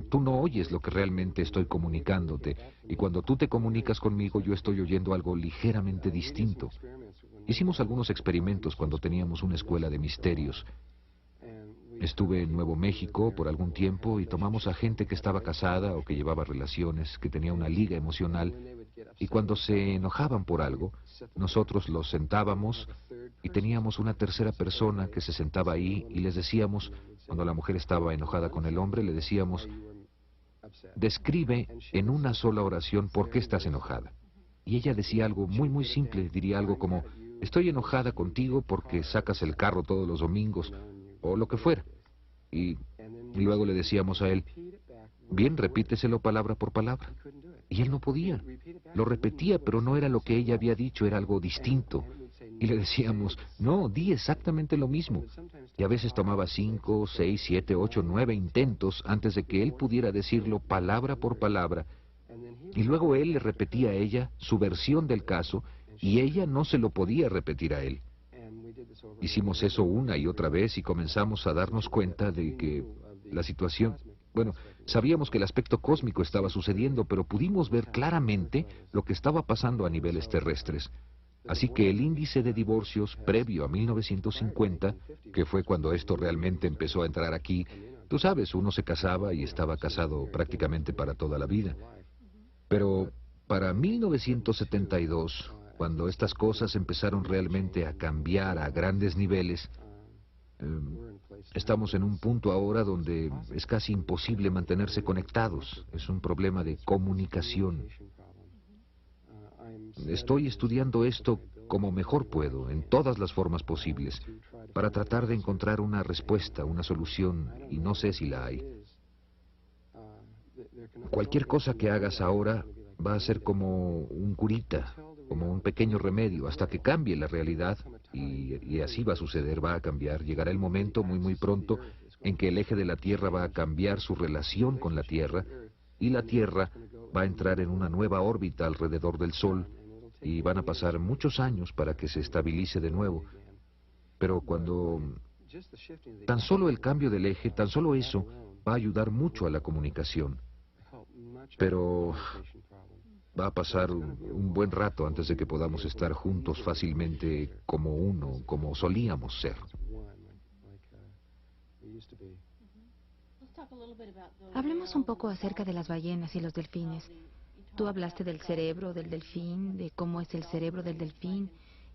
Tú no oyes lo que realmente estoy comunicándote, y cuando tú te comunicas conmigo yo estoy oyendo algo ligeramente distinto. Hicimos algunos experimentos cuando teníamos una escuela de misterios. Estuve en Nuevo México por algún tiempo y tomamos a gente que estaba casada o que llevaba relaciones, que tenía una liga emocional, y cuando se enojaban por algo, nosotros los sentábamos y teníamos una tercera persona que se sentaba ahí y les decíamos, cuando la mujer estaba enojada con el hombre, le decíamos, describe en una sola oración por qué estás enojada. Y ella decía algo muy simple, diría algo como, estoy enojada contigo porque sacas el carro todos los domingos, o lo que fuera. Y luego le decíamos a él, bien, repíteselo palabra por palabra. Y él no podía. Lo repetía, pero no era lo que ella había dicho, era algo distinto. Y le decíamos, no, di exactamente lo mismo. Y a veces tomaba 5, 6, 7, 8, 9 intentos antes de que él pudiera decirlo palabra por palabra. Y luego él le repetía a ella su versión del caso, y ella no se lo podía repetir a él. Hicimos eso una y otra vez y comenzamos a darnos cuenta de que la situación... Bueno, sabíamos que el aspecto cósmico estaba sucediendo, pero pudimos ver claramente lo que estaba pasando a niveles terrestres. Así que el índice de divorcios previo a 1950, que fue cuando esto realmente empezó a entrar aquí, tú sabes, uno se casaba y estaba casado prácticamente para toda la vida. Pero para 1972, cuando estas cosas empezaron realmente a cambiar a grandes niveles, estamos en un punto ahora donde es casi imposible mantenerse conectados. Es un problema de comunicación. Estoy estudiando esto como mejor puedo, en todas las formas posibles, para tratar de encontrar una respuesta, una solución, y no sé si la hay. Cualquier cosa que hagas ahora va a ser como un curita, como un pequeño remedio, hasta que cambie la realidad, y así va a suceder, va a cambiar. Llegará el momento muy pronto en que el eje de la Tierra va a cambiar su relación con la Tierra, y la Tierra va a entrar en una nueva órbita alrededor del Sol, y van a pasar muchos años para que se estabilice de nuevo. Pero cuando tan solo el cambio del eje, tan solo eso, va a ayudar mucho a la comunicación, pero va a pasar un buen rato antes de que podamos estar juntos fácilmente como uno, como solíamos ser. Hablemos un poco acerca de las ballenas y los delfines. Tú hablaste del cerebro del delfín, de cómo es el cerebro del delfín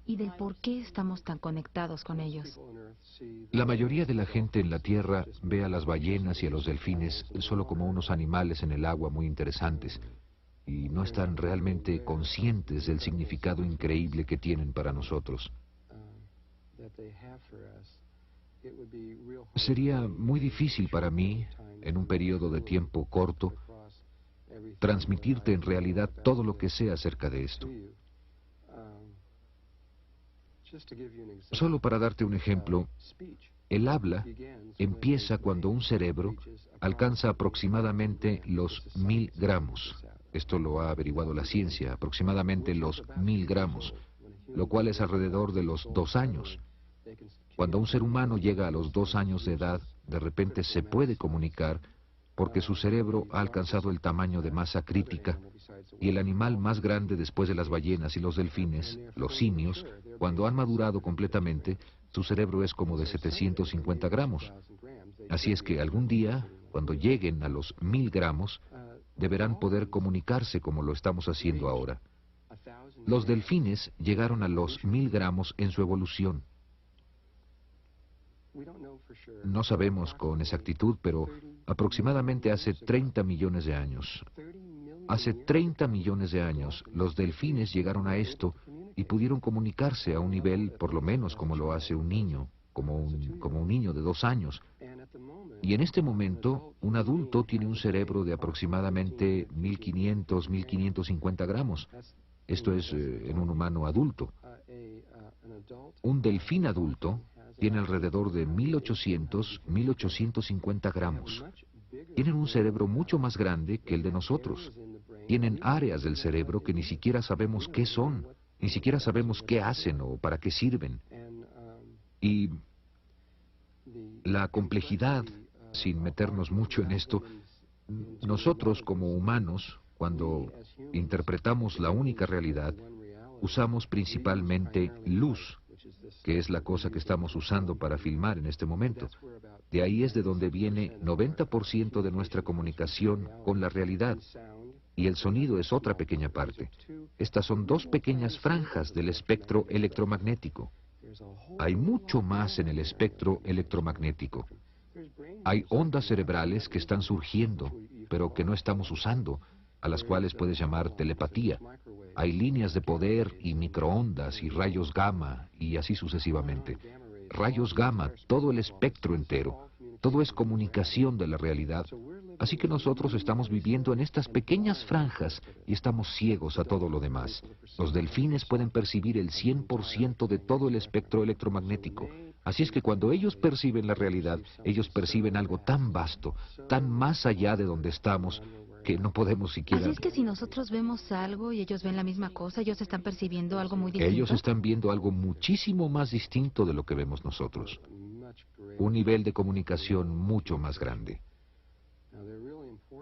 y del por qué estamos tan conectados con ellos. La mayoría de la gente en la Tierra ve a las ballenas y a los delfines solo como unos animales en el agua muy interesantes y no están realmente conscientes del significado increíble que tienen para nosotros. Sería muy difícil para mí, en un periodo de tiempo corto, transmitirte en realidad todo lo que sé acerca de esto. Solo para darte un ejemplo, el habla empieza cuando un cerebro alcanza aproximadamente los 1000 gramos. Esto lo ha averiguado la ciencia, aproximadamente los 1000 gramos, lo cual es alrededor de los 2 años. Cuando un ser humano llega a los 2 años de edad, de repente se puede comunicar porque su cerebro ha alcanzado el tamaño de masa crítica y el animal más grande después de las ballenas y los delfines, los simios, cuando han madurado completamente, su cerebro es como de 750 gramos. Así es que algún día, cuando lleguen a los 1000 gramos, deberán poder comunicarse como lo estamos haciendo ahora. Los delfines llegaron a los 1000 gramos en su evolución. No sabemos con exactitud, pero aproximadamente hace 30 millones de años. Hace 30 millones de años, los delfines llegaron a esto y pudieron comunicarse a un nivel, por lo menos como lo hace un niño, como un niño de 2 años. Y en este momento, un adulto tiene un cerebro de aproximadamente 1500, 1550 gramos. Esto es en un humano adulto. Un delfín adulto tiene alrededor de 1800, 1850 gramos. Tienen un cerebro mucho más grande que el de nosotros. Tienen áreas del cerebro que ni siquiera sabemos qué son, ni siquiera sabemos qué hacen o para qué sirven. Y la complejidad, sin meternos mucho en esto, nosotros como humanos, cuando interpretamos la única realidad, usamos principalmente luz, que es la cosa que estamos usando para filmar en este momento. De ahí es de donde viene 90% de nuestra comunicación con la realidad. Y el sonido es otra pequeña parte. Estas son 2 pequeñas franjas del espectro electromagnético. Hay mucho más en el espectro electromagnético. Hay ondas cerebrales que están surgiendo, pero que no estamos usando, a las cuales puedes llamar telepatía. Hay líneas de poder y microondas y rayos gamma y así sucesivamente. Rayos gamma, todo el espectro entero. Todo es comunicación de la realidad. Así que nosotros estamos viviendo en estas pequeñas franjas y estamos ciegos a todo lo demás. Los delfines pueden percibir el 100% de todo el espectro electromagnético. Así es que cuando ellos perciben la realidad, ellos perciben algo tan vasto, tan más allá de donde estamos, que no podemos siquiera... Así es que si nosotros vemos algo y ellos ven la misma cosa, ellos están percibiendo algo muy distinto. Ellos están viendo algo muchísimo más distinto de lo que vemos nosotros. Un nivel de comunicación mucho más grande.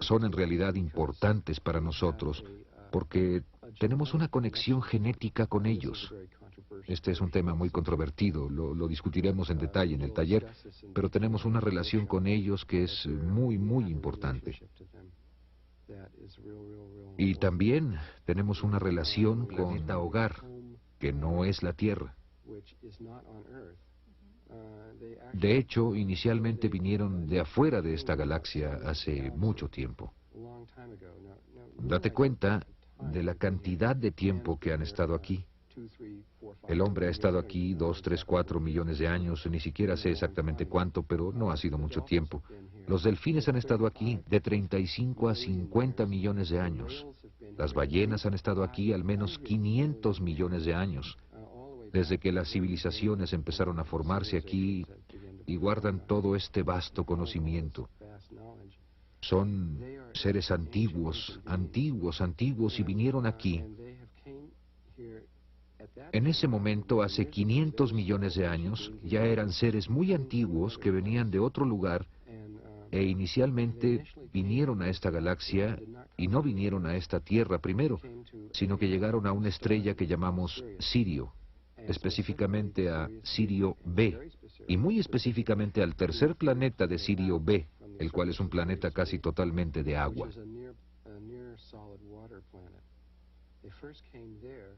Son en realidad importantes para nosotros porque tenemos una conexión genética con ellos. Este es un tema muy controvertido, lo discutiremos en detalle en el taller, pero tenemos una relación con ellos que es muy, muy importante. Y también tenemos una relación con la hogar, que no es la Tierra. De hecho, inicialmente vinieron de afuera de esta galaxia hace mucho tiempo. Date cuenta de la cantidad de tiempo que han estado aquí. El hombre ha estado aquí 2, 3, 4 millones de años, ni siquiera sé exactamente cuánto, pero no ha sido mucho tiempo. Los delfines han estado aquí de 35 a 50 millones de años. Las ballenas han estado aquí al menos 500 millones de años. Desde que las civilizaciones empezaron a formarse aquí y guardan todo este vasto conocimiento. Son seres antiguos, antiguos, antiguos y vinieron aquí. En ese momento, hace 500 millones de años, ya eran seres muy antiguos que venían de otro lugar E inicialmente vinieron a esta galaxia y no vinieron a esta Tierra primero, sino que llegaron a una estrella que llamamos Sirio, específicamente a Sirio B, y muy específicamente al tercer planeta de Sirio B, el cual es un planeta casi totalmente de agua.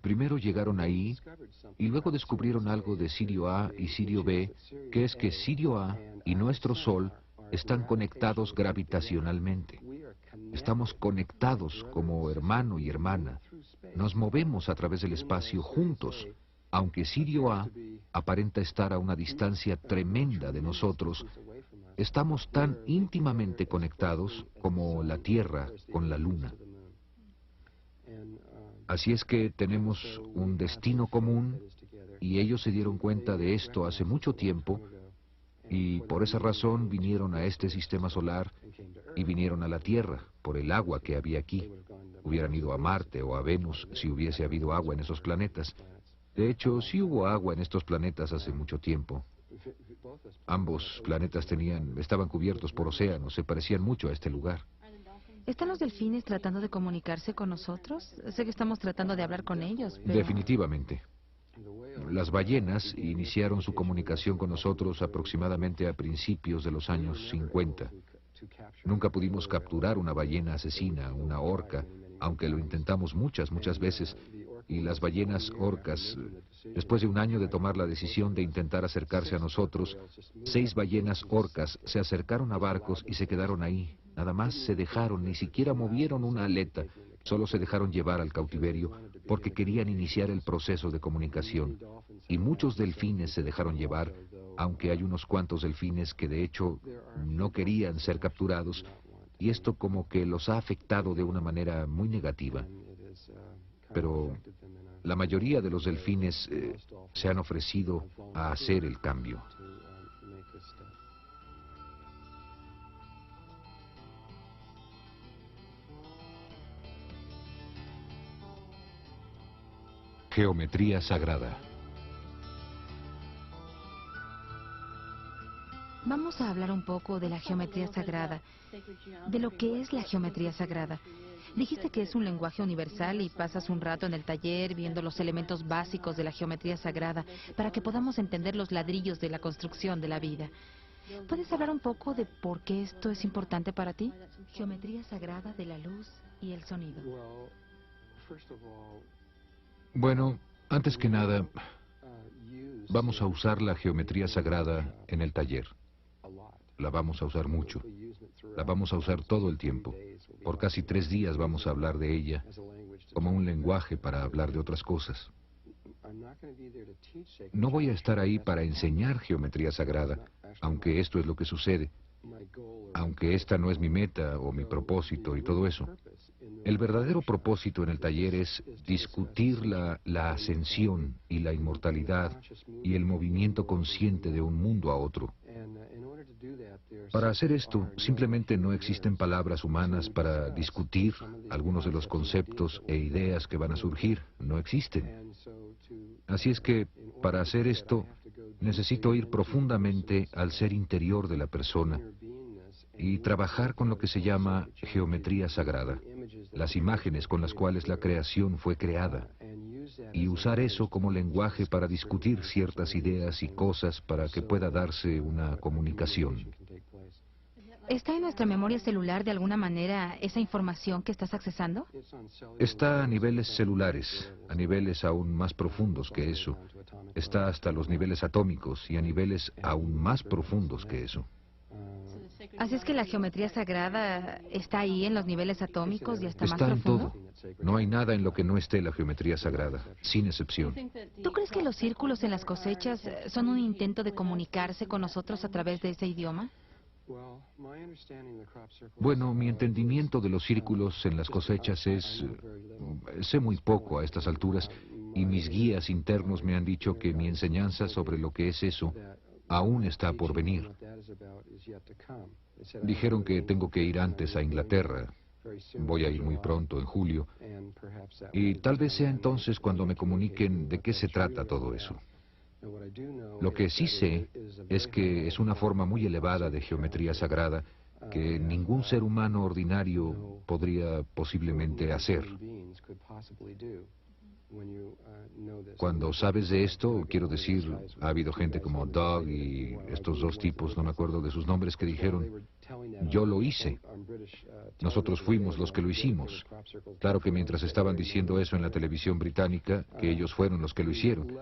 Primero llegaron ahí y luego descubrieron algo de Sirio A y Sirio B, que es que Sirio A y nuestro Sol están conectados gravitacionalmente. Estamos conectados como hermano y hermana. Nos movemos a través del espacio juntos, aunque Sirio A aparenta estar a una distancia tremenda de nosotros. Estamos tan íntimamente conectados como la Tierra con la Luna. Así es que tenemos un destino común y ellos se dieron cuenta de esto hace mucho tiempo y por esa razón vinieron a este sistema solar y vinieron a la Tierra por el agua que había aquí. Hubieran ido a Marte o a Venus si hubiese habido agua en esos planetas. De hecho, sí hubo agua en estos planetas hace mucho tiempo. Ambos planetas estaban cubiertos por océanos, se parecían mucho a este lugar. ¿Están los delfines tratando de comunicarse con nosotros? Sé que estamos tratando de hablar con ellos, pero... Definitivamente. Las ballenas iniciaron su comunicación con nosotros aproximadamente a principios de los años 50. Nunca pudimos capturar una ballena asesina, una orca, aunque lo intentamos muchas veces. Y las ballenas orcas, después de un año de tomar la decisión de intentar acercarse a nosotros, 6 ballenas orcas se acercaron a barcos y se quedaron ahí. Nada más se dejaron, ni siquiera movieron una aleta, solo se dejaron llevar al cautiverio porque querían iniciar el proceso de comunicación. Y muchos delfines se dejaron llevar, aunque hay unos cuantos delfines que de hecho no querían ser capturados, y esto como que los ha afectado de una manera muy negativa. Pero la mayoría de los delfines se han ofrecido a hacer el cambio. Geometría sagrada. Vamos a hablar un poco de la geometría sagrada, de lo que es la geometría sagrada. Dijiste que es un lenguaje universal y pasas un rato en el taller viendo los elementos básicos de la geometría sagrada para que podamos entender los ladrillos de la construcción de la vida. ¿Puedes hablar un poco de por qué esto es importante para ti? Geometría sagrada de la luz y el sonido. Bueno, antes que nada, vamos a usar la geometría sagrada en el taller. La vamos a usar mucho. La vamos a usar todo el tiempo. Por casi 3 días vamos a hablar de ella como un lenguaje para hablar de otras cosas. No voy a estar ahí para enseñar geometría sagrada, aunque esto es lo que sucede. Aunque esta no es mi meta o mi propósito y todo eso. El verdadero propósito en el taller es discutir la ascensión y la inmortalidad y el movimiento consciente de un mundo a otro. Para hacer esto, simplemente no existen palabras humanas para discutir algunos de los conceptos e ideas que van a surgir. No existen. Así es que, para hacer esto, necesito ir profundamente al ser interior de la persona y trabajar con lo que se llama geometría sagrada, las imágenes con las cuales la creación fue creada, y usar eso como lenguaje para discutir ciertas ideas y cosas para que pueda darse una comunicación. ¿Está en nuestra memoria celular de alguna manera esa información que estás accesando? Está a niveles celulares, a niveles aún más profundos que eso. Está hasta los niveles atómicos y a niveles aún más profundos que eso. Así es que la geometría sagrada está ahí en los niveles atómicos y hasta más Está en profundo. todo. No hay nada en lo que no esté la geometría sagrada, sin excepción. ¿Tú crees que los círculos en las cosechas son un intento de comunicarse con nosotros a través de ese idioma? Bueno, mi entendimiento de los círculos en las cosechas sé muy poco a estas alturas, y mis guías internos me han dicho que mi enseñanza sobre lo que es eso aún está por venir. Dijeron que tengo que ir antes a Inglaterra. Voy a ir muy pronto, en julio, y tal vez sea entonces cuando me comuniquen de qué se trata todo eso. Lo que sí sé es que es una forma muy elevada de geometría sagrada que ningún ser humano ordinario podría posiblemente hacer. Cuando sabes de esto, quiero decir, ha habido gente como Doug y estos dos tipos, no me acuerdo de sus nombres, que dijeron, yo lo hice. Nosotros fuimos los que lo hicimos. Claro que mientras estaban diciendo eso en la televisión británica, que ellos fueron los que lo hicieron.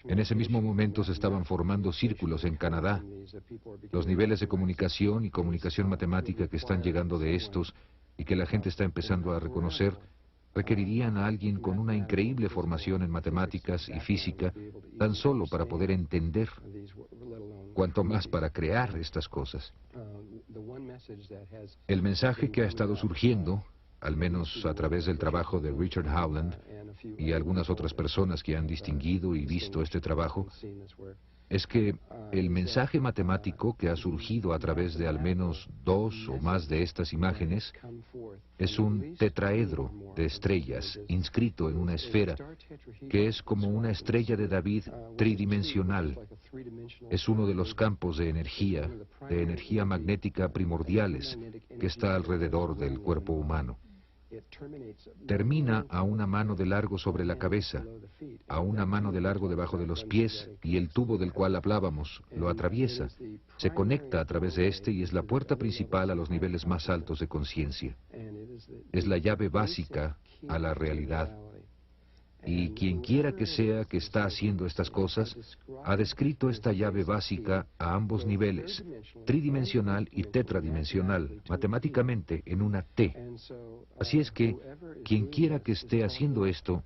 En ese mismo momento se estaban formando círculos en Canadá. Los niveles de comunicación y comunicación matemática que están llegando de estos y que la gente está empezando a reconocer, requerirían a alguien con una increíble formación en matemáticas y física, tan solo para poder entender, cuanto más para crear estas cosas. El mensaje que ha estado surgiendo, al menos a través del trabajo de Richard Howland y algunas otras personas que han distinguido y visto este trabajo, es que el mensaje matemático que ha surgido a través de al menos dos o más de estas imágenes es un tetraedro de estrellas inscrito en una esfera que es como una estrella de David tridimensional. Es uno de los campos de energía magnética primordiales que está alrededor del cuerpo humano. Termina a una mano de largo sobre la cabeza, a una mano de largo debajo de los pies, y el tubo del cual hablábamos lo atraviesa, se conecta a través de este y es la puerta principal a los niveles más altos de conciencia. Es la llave básica a la realidad. Y quien quiera que sea que está haciendo estas cosas, ha descrito esta llave básica a ambos niveles, tridimensional y tetradimensional, matemáticamente en una T. Así es que, quien quiera que esté haciendo esto,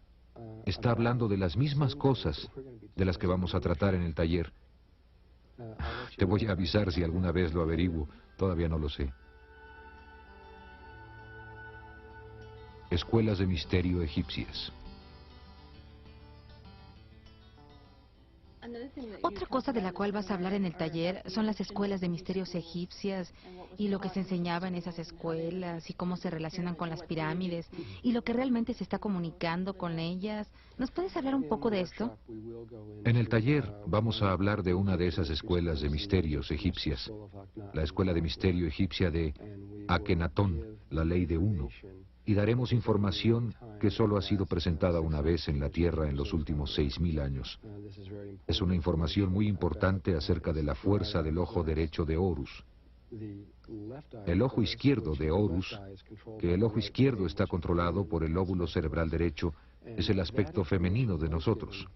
está hablando de las mismas cosas de las que vamos a tratar en el taller. Te voy a avisar si alguna vez lo averiguo, todavía no lo sé. Escuelas de misterio egipcias. Otra cosa de la cual vas a hablar en el taller son las escuelas de misterios egipcias y lo que se enseñaba en esas escuelas y cómo se relacionan con las pirámides y lo que realmente se está comunicando con ellas. ¿Nos puedes hablar un poco de esto? En el taller vamos a hablar de una de esas escuelas de misterios egipcias, la escuela de misterio egipcia de Akenatón, la ley de uno. Y daremos información que solo ha sido presentada una vez en la Tierra en los últimos 6.000 años. Es una información muy importante acerca de la fuerza del ojo derecho de Horus. El ojo izquierdo de Horus, que el ojo izquierdo está controlado por el lóbulo cerebral derecho, es el aspecto femenino de nosotros.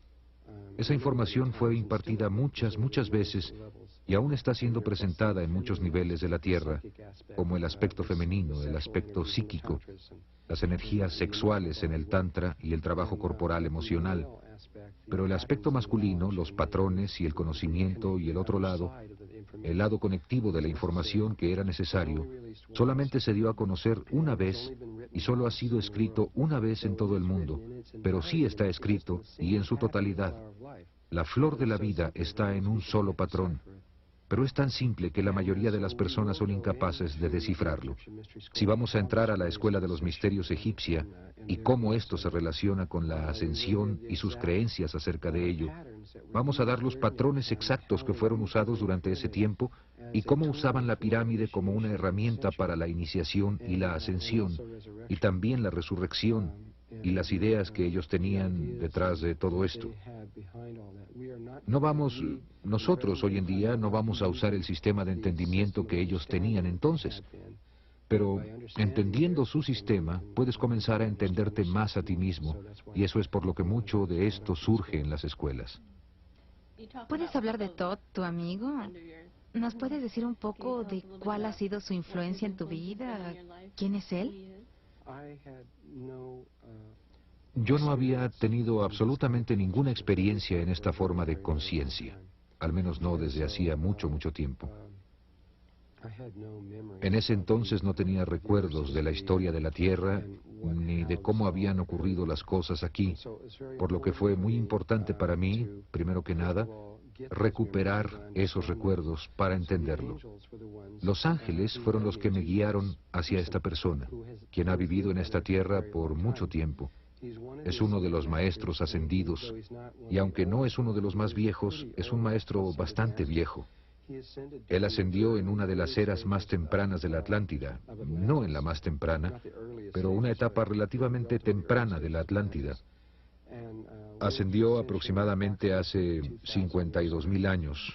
Esa información fue impartida muchas veces y aún está siendo presentada en muchos niveles de la Tierra, como el aspecto femenino, el aspecto psíquico, las energías sexuales en el Tantra y el trabajo corporal emocional. Pero el aspecto masculino, los patrones y el conocimiento y el otro lado, el lado conectivo de la información que era necesario, solamente se dio a conocer una vez y solo ha sido escrito una vez en todo el mundo, pero sí está escrito y en su totalidad. La flor de la vida está en un solo patrón, pero es tan simple que la mayoría de las personas son incapaces de descifrarlo. Si vamos a entrar a la escuela de los misterios egipcia y cómo esto se relaciona con la ascensión y sus creencias acerca de ello, vamos a dar los patrones exactos que fueron usados durante ese tiempo y cómo usaban la pirámide como una herramienta para la iniciación y la ascensión, y también la resurrección y las ideas que ellos tenían detrás de todo esto. Nosotros hoy en día no vamos a usar el sistema de entendimiento que ellos tenían entonces, pero entendiendo su sistema, puedes comenzar a entenderte más a ti mismo, y eso es por lo que mucho de esto surge en las escuelas. ¿Puedes hablar de Todd, tu amigo? ¿Nos puedes decir un poco de cuál ha sido su influencia en tu vida? ¿Quién es él? Yo no había tenido absolutamente ninguna experiencia en esta forma de conciencia, al menos no desde hacía mucho tiempo. En ese entonces no tenía recuerdos de la historia de la Tierra ni de cómo habían ocurrido las cosas aquí, por lo que fue muy importante para mí, primero que nada, recuperar esos recuerdos para entenderlo. Los ángeles fueron los que me guiaron hacia esta persona, quien ha vivido en esta tierra por mucho tiempo. Es uno de los maestros ascendidos, y aunque no es uno de los más viejos, es un maestro bastante viejo. Él ascendió en una de las eras más tempranas de la Atlántida, no en la más temprana, pero una etapa relativamente temprana de la Atlántida. Ascendió aproximadamente hace 52.000 años,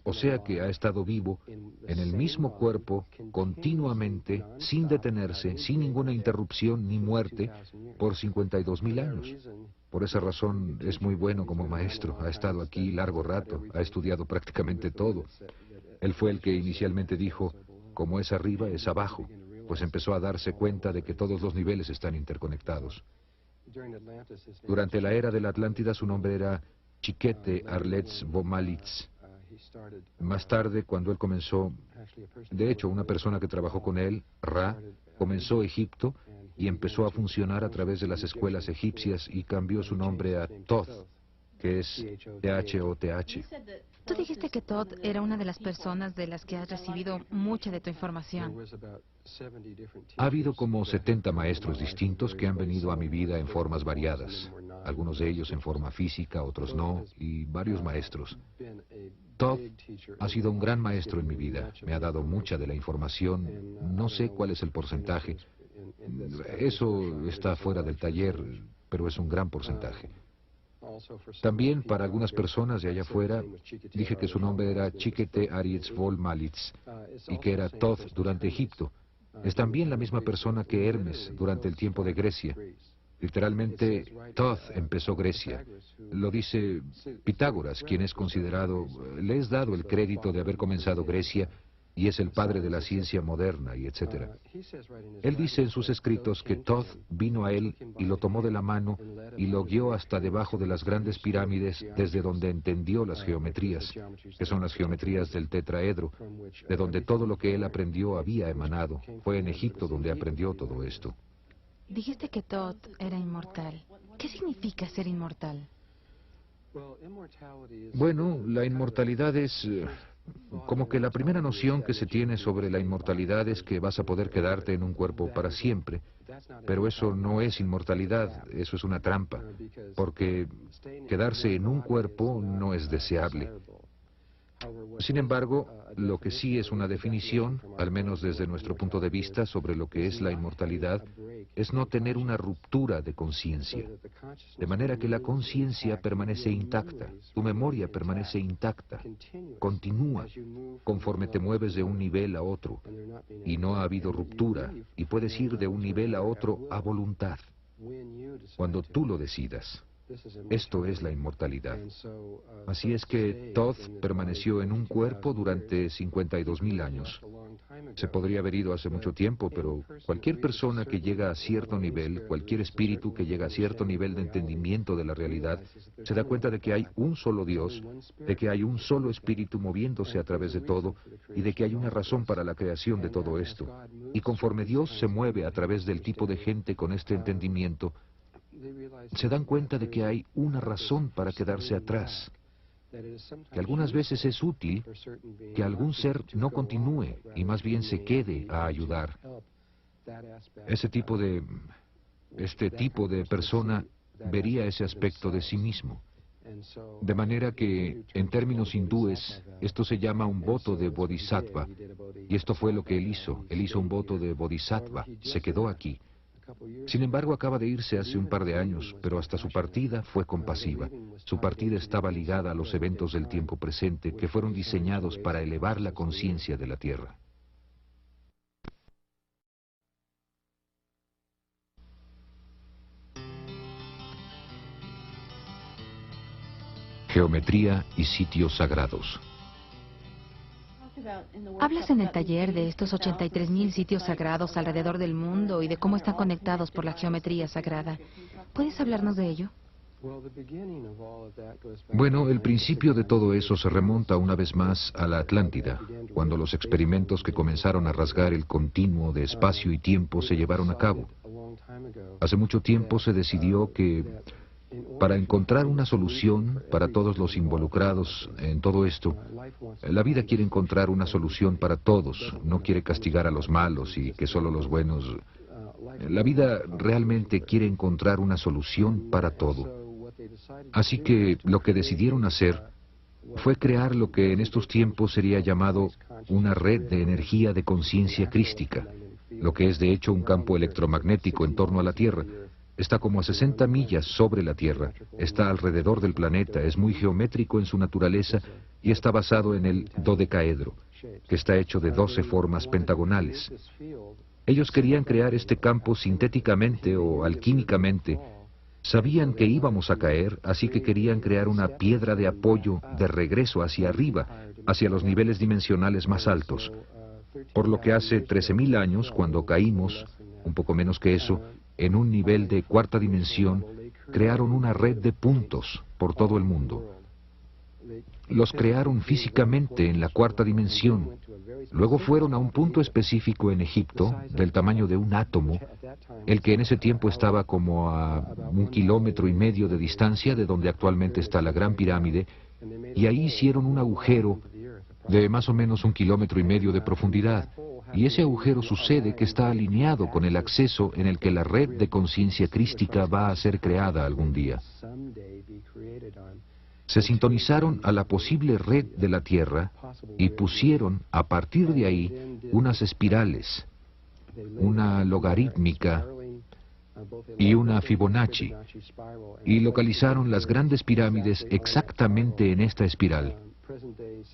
o sea que ha estado vivo en el mismo cuerpo continuamente, sin detenerse, sin ninguna interrupción ni muerte, por 52.000 años. Por esa razón es muy bueno como maestro. Ha estado aquí largo rato, ha estudiado prácticamente todo. Él fue el que inicialmente dijo, como es arriba, es abajo, pues empezó a darse cuenta de que todos los niveles están interconectados. Durante la era de la Atlántida su nombre era Chiquete Arletz Vomalitz. Más tarde, cuando él comenzó, de hecho, una persona que trabajó con él, Ra, comenzó Egipto y empezó a funcionar a través de las escuelas egipcias y cambió su nombre a Thoth, que es T-H-O-T-H. Tú dijiste que Todd era una de las personas de las que has recibido mucha de tu información. Ha habido como 70 maestros distintos que han venido a mi vida en formas variadas, algunos de ellos en forma física, otros no, y varios maestros. Todd ha sido un gran maestro en mi vida, me ha dado mucha de la información, no sé cuál es el porcentaje, eso está fuera del taller, pero es un gran porcentaje. También para algunas personas de allá afuera dije que su nombre era Chiquete Aritz Vol Malitz y que era Thoth durante Egipto. Es también la misma persona que Hermes durante el tiempo de Grecia. Literalmente, Thoth empezó Grecia. Lo dice Pitágoras, quien es considerado, le es dado el crédito de haber comenzado Grecia y es el padre de la ciencia moderna y etcétera. Él dice en sus escritos que Thoth vino a él y lo tomó de la mano y lo guió hasta debajo de las grandes pirámides desde donde entendió las geometrías, que son las geometrías del tetraedro, de donde todo lo que él aprendió había emanado. Fue en Egipto donde aprendió todo esto. Dijiste que Todd era inmortal. ¿Qué significa ser inmortal? Bueno, la inmortalidad es como que la primera noción que se tiene sobre la inmortalidad es que vas a poder quedarte en un cuerpo para siempre, pero eso no es inmortalidad, eso es una trampa, porque quedarse en un cuerpo no es deseable. Sin embargo, lo que sí es una definición, al menos desde nuestro punto de vista, sobre lo que es la inmortalidad, es no tener una ruptura de conciencia. De manera que la conciencia permanece intacta, tu memoria permanece intacta, continúa conforme te mueves de un nivel a otro, y no ha habido ruptura, y puedes ir de un nivel a otro a voluntad, cuando tú lo decidas. Esto es la inmortalidad. Así es que Thoth permaneció en un cuerpo durante 52.000 años. Se podría haber ido hace mucho tiempo, pero cualquier persona que llega a cierto nivel, cualquier espíritu que llega a cierto nivel de entendimiento de la realidad, se da cuenta de que hay un solo Dios, de que hay un solo espíritu moviéndose a través de todo, y de que hay una razón para la creación de todo esto. Y conforme Dios se mueve a través del tipo de gente con este entendimiento, se dan cuenta de que hay una razón para quedarse atrás, que algunas veces es útil que algún ser no continúe y más bien se quede a ayudar. Este tipo de persona vería ese aspecto de sí mismo. De manera que, en términos hindúes, esto se llama un voto de bodhisattva, y esto fue lo que él hizo. Él hizo un voto de bodhisattva, se quedó aquí. Sin embargo, acaba de irse hace un par de años, pero hasta su partida fue compasiva. Su partida estaba ligada a los eventos del tiempo presente que fueron diseñados para elevar la conciencia de la Tierra. Geometría y sitios sagrados. Hablas en el taller de estos 83.000 sitios sagrados alrededor del mundo y de cómo están conectados por la geometría sagrada. ¿Puedes hablarnos de ello? Bueno, el principio de todo eso se remonta una vez más a la Atlántida, cuando los experimentos que comenzaron a rasgar el continuo de espacio y tiempo se llevaron a cabo. Hace mucho tiempo se decidió que para encontrar una solución para todos los involucrados en todo esto, la vida quiere encontrar una solución para todos, no quiere castigar a los malos y que solo los buenos... La vida realmente quiere encontrar una solución para todo. Así que lo que decidieron hacer fue crear lo que en estos tiempos sería llamado una red de energía de conciencia crística, lo que es de hecho un campo electromagnético en torno a la Tierra. Está como a 60 millas sobre la Tierra, está alrededor del planeta, es muy geométrico en su naturaleza y está basado en el dodecaedro, que está hecho de 12 formas pentagonales. Ellos querían crear este campo sintéticamente o alquímicamente. Sabían que íbamos a caer, así que querían crear una piedra de apoyo de regreso hacia arriba, hacia los niveles dimensionales más altos. Por lo que hace 13.000 años, cuando caímos, un poco menos que eso, en un nivel de cuarta dimensión, crearon una red de puntos por todo el mundo. Los crearon físicamente en la cuarta dimensión. Luego fueron a un punto específico en Egipto, del tamaño de un átomo, el que en ese tiempo estaba como a 1,5 kilómetros de distancia de donde actualmente está la Gran Pirámide, y ahí hicieron un agujero de más o menos 1,5 kilómetros de profundidad. Y ese agujero sucede que está alineado con el acceso en el que la red de conciencia crística va a ser creada algún día. Se sintonizaron a la posible red de la Tierra y pusieron a partir de ahí unas espirales, una logarítmica y una Fibonacci, y localizaron las grandes pirámides exactamente en esta espiral.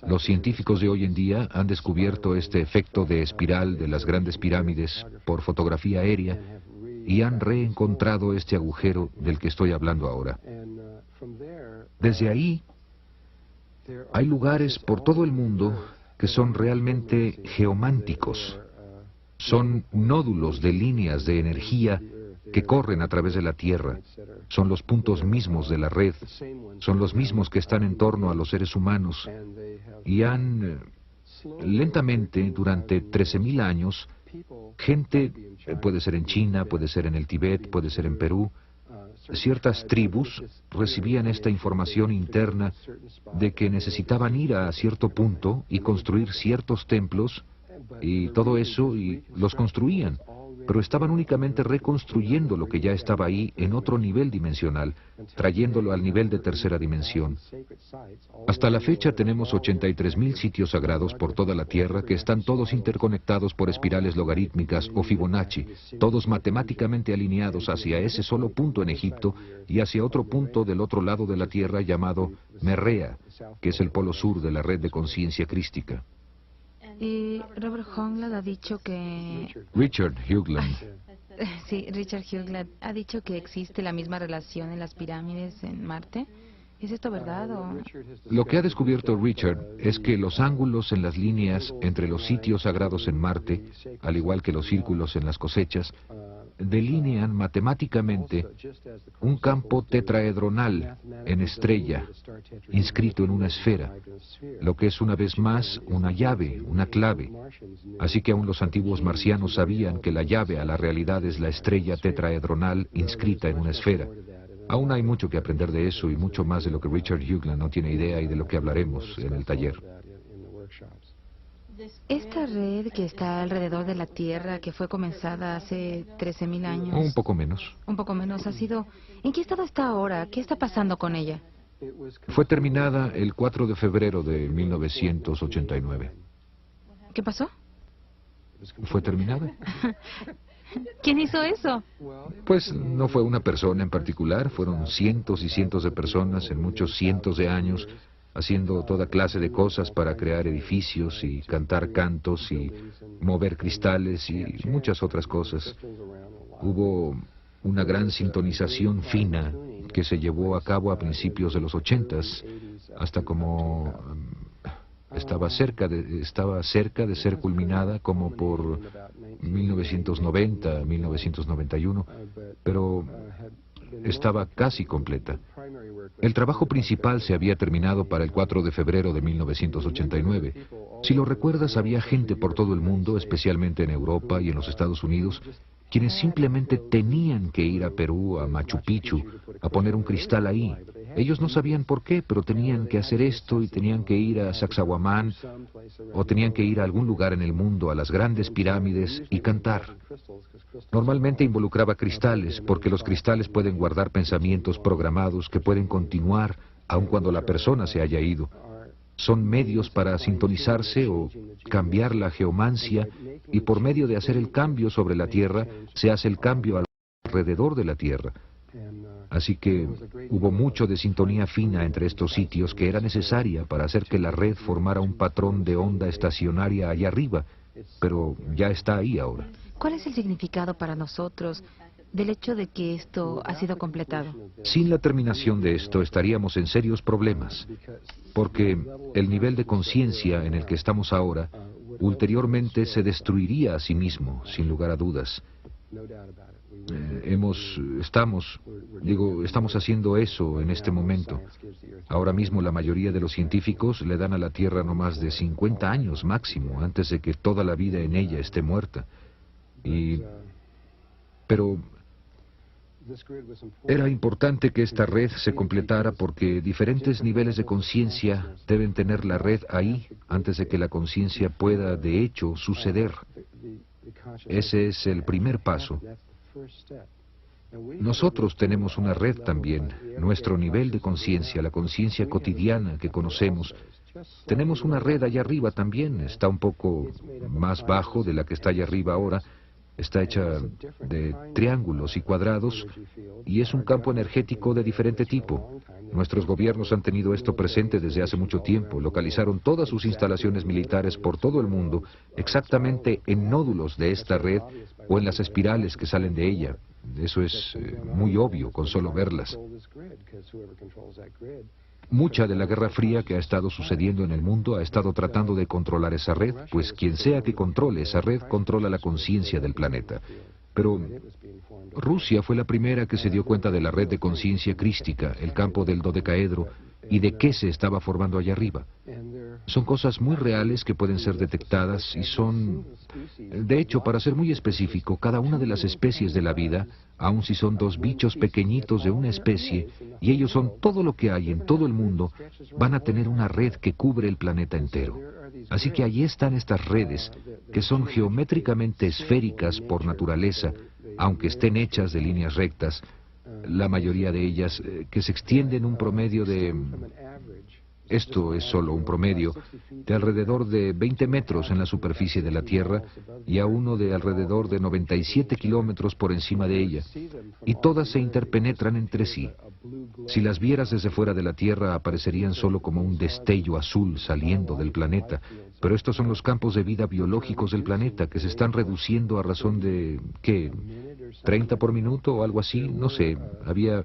Los científicos de hoy en día han descubierto este efecto de espiral de las grandes pirámides por fotografía aérea y han reencontrado este agujero del que estoy hablando ahora. Desde ahí, hay lugares por todo el mundo que son realmente geománticos. Son nódulos de líneas de energía que corren a través de la Tierra. Son los puntos mismos de la red. Son los mismos que están en torno a los seres humanos. Y han, lentamente, durante 13.000 años, gente, puede ser en China, puede ser en el Tíbet, puede ser en Perú, ciertas tribus recibían esta información interna de que necesitaban ir a cierto punto y construir ciertos templos y todo eso, y los construían, pero estaban únicamente reconstruyendo lo que ya estaba ahí en otro nivel dimensional, trayéndolo al nivel de tercera dimensión. Hasta la fecha tenemos 83.000 sitios sagrados por toda la Tierra que están todos interconectados por espirales logarítmicas o Fibonacci, todos matemáticamente alineados hacia ese solo punto en Egipto y hacia otro punto del otro lado de la Tierra llamado Merrea, que es el polo sur de la red de conciencia crística. Y Robert Hoagland ha dicho que... Richard Hoagland. Sí, Richard Hoagland ha dicho que existe la misma relación en las pirámides en Marte. ¿Es esto verdad o...? Lo que ha descubierto Richard es que los ángulos en las líneas entre los sitios sagrados en Marte, al igual que los círculos en las cosechas, delinean matemáticamente un campo tetraedronal en estrella, inscrito en una esfera, lo que es una vez más una llave, una clave. Así que aún los antiguos marcianos sabían que la llave a la realidad es la estrella tetraedronal inscrita en una esfera. Aún hay mucho que aprender de eso y mucho más de lo que Richard Hoagland no tiene idea y de lo que hablaremos en el taller. Esta red que está alrededor de la Tierra, que fue comenzada hace 13.000 años... Un poco menos. Un poco menos, ha sido... ¿En qué estado está ahora? ¿Qué está pasando con ella? Fue terminada el 4 de febrero de 1989. ¿Qué pasó? ¿Fue terminada? ¿Quién hizo eso? Pues no fue una persona en particular, fueron cientos y cientos de personas en muchos cientos de años haciendo toda clase de cosas para crear edificios y cantar cantos y mover cristales y muchas otras cosas. Hubo una gran sintonización fina que se llevó a cabo a principios de los 80s, hasta como estaba cerca de ser culminada como por 1990, 1991, pero estaba casi completa. El trabajo principal se había terminado para el 4 de febrero de 1989. Si lo recuerdas, había gente por todo el mundo, especialmente en Europa y en los Estados Unidos, quienes simplemente tenían que ir a Perú, a Machu Picchu, a poner un cristal ahí. Ellos no sabían por qué, pero tenían que hacer esto y tenían que ir a Sacsayhuamán o tenían que ir a algún lugar en el mundo, a las grandes pirámides y cantar. Normalmente involucraba cristales, porque los cristales pueden guardar pensamientos programados que pueden continuar aun cuando la persona se haya ido. Son medios para sintonizarse o cambiar la geomancia, y por medio de hacer el cambio sobre la Tierra, se hace el cambio alrededor de la Tierra. Así que hubo mucho de sintonía fina entre estos sitios que era necesaria para hacer que la red formara un patrón de onda estacionaria allá arriba, pero ya está ahí ahora. ¿Cuál es el significado para nosotros del hecho de que esto ha sido completado? Sin la terminación de esto estaríamos en serios problemas, porque el nivel de conciencia en el que estamos ahora, ulteriormente se destruiría a sí mismo, sin lugar a dudas. Estamos haciendo eso en este momento. Ahora mismo la mayoría de los científicos le dan a la Tierra no más de 50 años máximo, antes de que toda la vida en ella esté muerta. Pero era importante que esta red se completara porque diferentes niveles de conciencia deben tener la red ahí antes de que la conciencia pueda, de hecho, suceder. Ese es el primer paso. Nosotros tenemos una red también, nuestro nivel de conciencia, la conciencia cotidiana que conocemos. Tenemos una red allá arriba también, está un poco más bajo de la que está allá arriba ahora. Está hecha de triángulos y cuadrados y es un campo energético de diferente tipo. Nuestros gobiernos han tenido esto presente desde hace mucho tiempo. Localizaron todas sus instalaciones militares por todo el mundo exactamente en nódulos de esta red o en las espirales que salen de ella. Eso es muy obvio con solo verlas. Mucha de la Guerra Fría que ha estado sucediendo en el mundo ha estado tratando de controlar esa red, pues quien sea que controle esa red controla la conciencia del planeta. Pero Rusia fue la primera que se dio cuenta de la red de conciencia crística, el campo del dodecaedro, y de qué se estaba formando allá arriba. Son cosas muy reales que pueden ser detectadas y son... De hecho, para ser muy específico, cada una de las especies de la vida, aun si son dos bichos pequeñitos de una especie, y ellos son todo lo que hay en todo el mundo, van a tener una red que cubre el planeta entero. Así que allí están estas redes, que son geométricamente esféricas por naturaleza, aunque estén hechas de líneas rectas, la mayoría de ellas, que se extienden un promedio de... Esto es solo un promedio, de alrededor de 20 metros en la superficie de la Tierra y a uno de alrededor de 97 kilómetros por encima de ella, y todas se interpenetran entre sí. Si las vieras desde fuera de la Tierra aparecerían solo como un destello azul saliendo del planeta, pero estos son los campos de vida biológicos del planeta que se están reduciendo a razón de, ¿qué? 30 por minuto o algo así, no sé, había...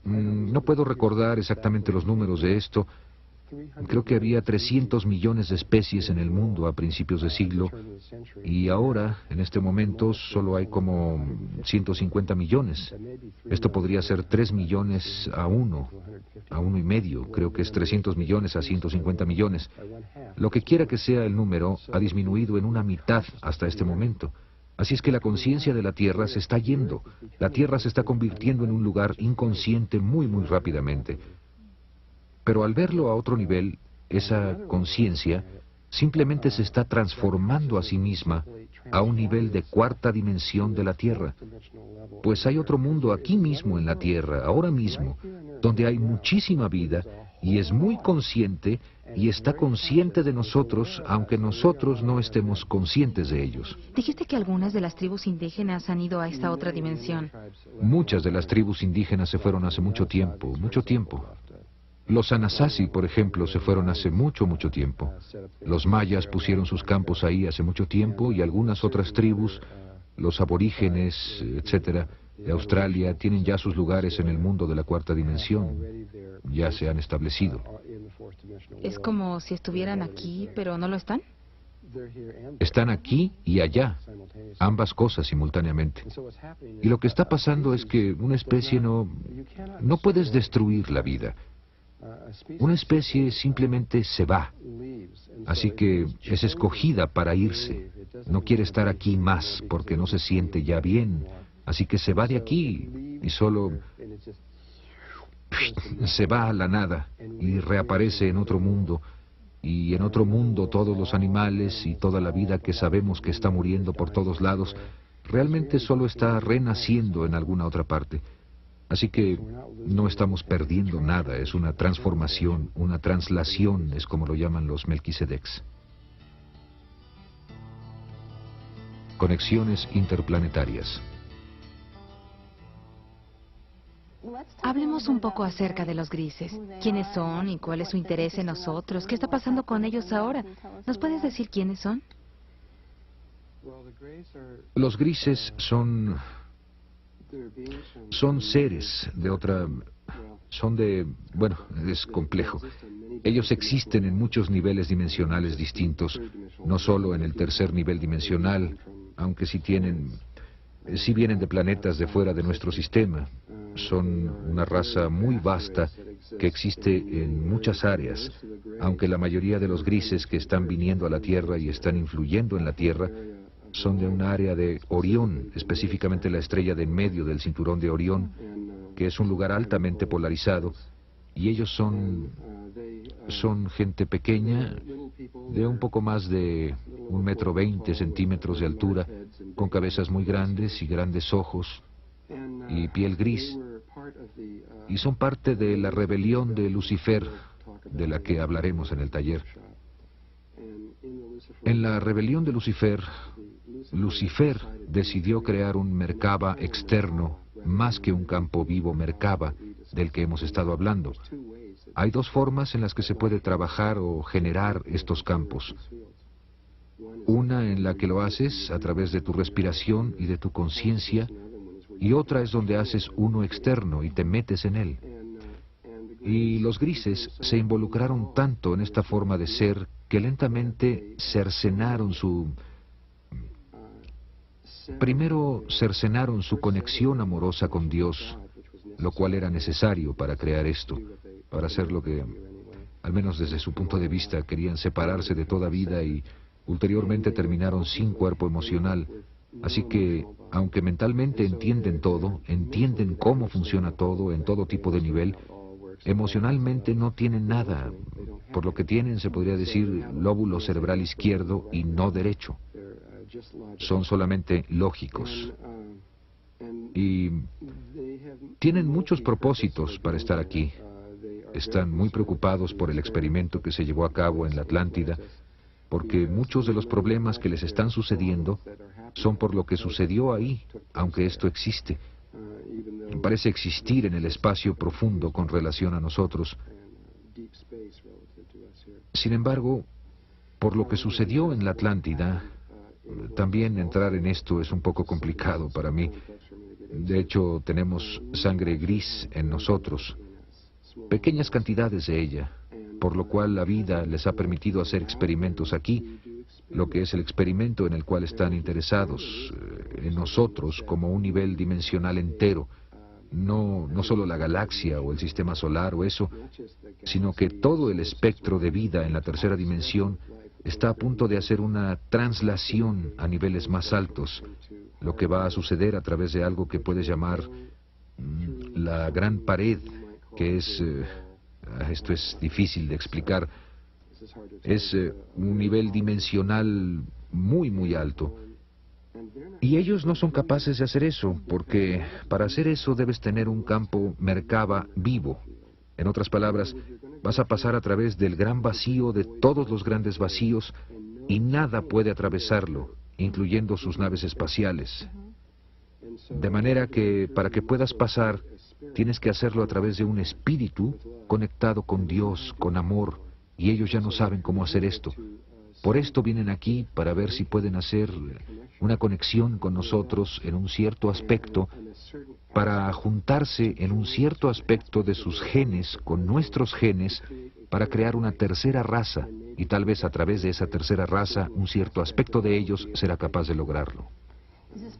No puedo recordar exactamente los números de esto. Creo que había 300 millones de especies en el mundo a principios de siglo y ahora, en este momento, solo hay como 150 millones. Esto podría ser 3 millones a 1 y medio. Creo que es 300 millones a 150 millones. Lo que quiera que sea el número, ha disminuido en una mitad hasta este momento. Así es que la conciencia de la Tierra se está yendo. La Tierra se está convirtiendo en un lugar inconsciente muy, muy rápidamente. Pero al verlo a otro nivel, esa conciencia simplemente se está transformando a sí misma a un nivel de cuarta dimensión de la Tierra. Pues hay otro mundo aquí mismo en la Tierra, ahora mismo, donde hay muchísima vida y es muy consciente y está consciente de nosotros, aunque nosotros no estemos conscientes de ellos. Dijiste que algunas de las tribus indígenas han ido a esta otra dimensión. Muchas de las tribus indígenas se fueron hace mucho tiempo, mucho tiempo. Los Anasazi, por ejemplo, se fueron hace mucho, mucho tiempo. Los mayas pusieron sus campos ahí hace mucho tiempo y algunas otras tribus, los aborígenes, etcétera, de Australia, tienen ya sus lugares en el mundo de la cuarta dimensión. Ya se han establecido. Es como si estuvieran aquí, pero no lo están. Están aquí y allá, ambas cosas simultáneamente. Y lo que está pasando es que una especie no puedes destruir la vida. Una especie simplemente se va. Así que es escogida para irse. No quiere estar aquí más porque no se siente ya bien. Así que se va de aquí y solo se va a la nada y reaparece en otro mundo. Y en otro mundo todos los animales y toda la vida que sabemos que está muriendo por todos lados realmente solo está renaciendo en alguna otra parte. Así que no estamos perdiendo nada, es una transformación, una translación, es como lo llaman los Melquisedecs. Conexiones interplanetarias. Hablemos un poco acerca de los grises. ¿Quiénes son y cuál es su interés en nosotros? ¿Qué está pasando con ellos ahora? ¿Nos puedes decir quiénes son? Los grises son seres de otra... Bueno, es complejo. Ellos existen en muchos niveles dimensionales distintos, no solo en el tercer nivel dimensional, aunque sí vienen de planetas de fuera de nuestro sistema. Son una raza muy vasta que existe en muchas áreas, aunque la mayoría de los grises que están viniendo a la Tierra y están influyendo en la Tierra son de un área de Orión, específicamente la estrella de en medio del cinturón de Orión, que es un lugar altamente polarizado, y ellos son gente pequeña, de un poco más de 1,20 m de altura, con cabezas muy grandes y grandes ojos, y piel gris, y son parte de la rebelión de Lucifer, de la que hablaremos en el taller. En la rebelión de Lucifer, Lucifer decidió crear un Merkaba externo, más que un campo vivo Merkaba, del que hemos estado hablando. Hay dos formas en las que se puede trabajar o generar estos campos. Una en la que lo haces a través de tu respiración y de tu conciencia, y otra es donde haces uno externo y te metes en él. Y los grises se involucraron tanto en esta forma de ser que lentamente primero cercenaron su conexión amorosa con Dios, lo cual era necesario para crear esto, para hacer lo que, al menos desde su punto de vista, querían separarse de toda vida y ulteriormente terminaron sin cuerpo emocional. Así que, aunque mentalmente entienden todo, entienden cómo funciona todo en todo tipo de nivel, emocionalmente no tienen nada. Por lo que tienen, se podría decir, lóbulo cerebral izquierdo y no derecho. Son solamente lógicos. Y tienen muchos propósitos para estar aquí. Están muy preocupados por el experimento que se llevó a cabo en la Atlántida, porque muchos de los problemas que les están sucediendo son por lo que sucedió ahí, aunque esto existe. Parece existir en el espacio profundo con relación a nosotros. Sin embargo, por lo que sucedió en la Atlántida, también entrar en esto es un poco complicado para mí. De hecho, tenemos sangre gris en nosotros, pequeñas cantidades de ella, por lo cual la vida les ha permitido hacer experimentos aquí, lo que es el experimento en el cual están interesados, en nosotros como un nivel dimensional entero, no solo la galaxia o el sistema solar o eso, sino que todo el espectro de vida en la tercera dimensión está a punto de hacer una translación a niveles más altos, lo que va a suceder a través de algo que puedes llamar la gran pared, que es, esto es difícil de explicar, es un nivel dimensional muy, muy alto. Y ellos no son capaces de hacer eso, porque para hacer eso debes tener un campo Merkaba vivo. En otras palabras, vas a pasar a través del gran vacío de todos los grandes vacíos y nada puede atravesarlo, incluyendo sus naves espaciales. De manera que para que puedas pasar, tienes que hacerlo a través de un espíritu conectado con Dios, con amor, y ellos ya no saben cómo hacer esto. Por esto vienen aquí para ver si pueden hacer una conexión con nosotros en un cierto aspecto, para juntarse en un cierto aspecto de sus genes con nuestros genes, para crear una tercera raza, y tal vez a través de esa tercera raza, un cierto aspecto de ellos será capaz de lograrlo.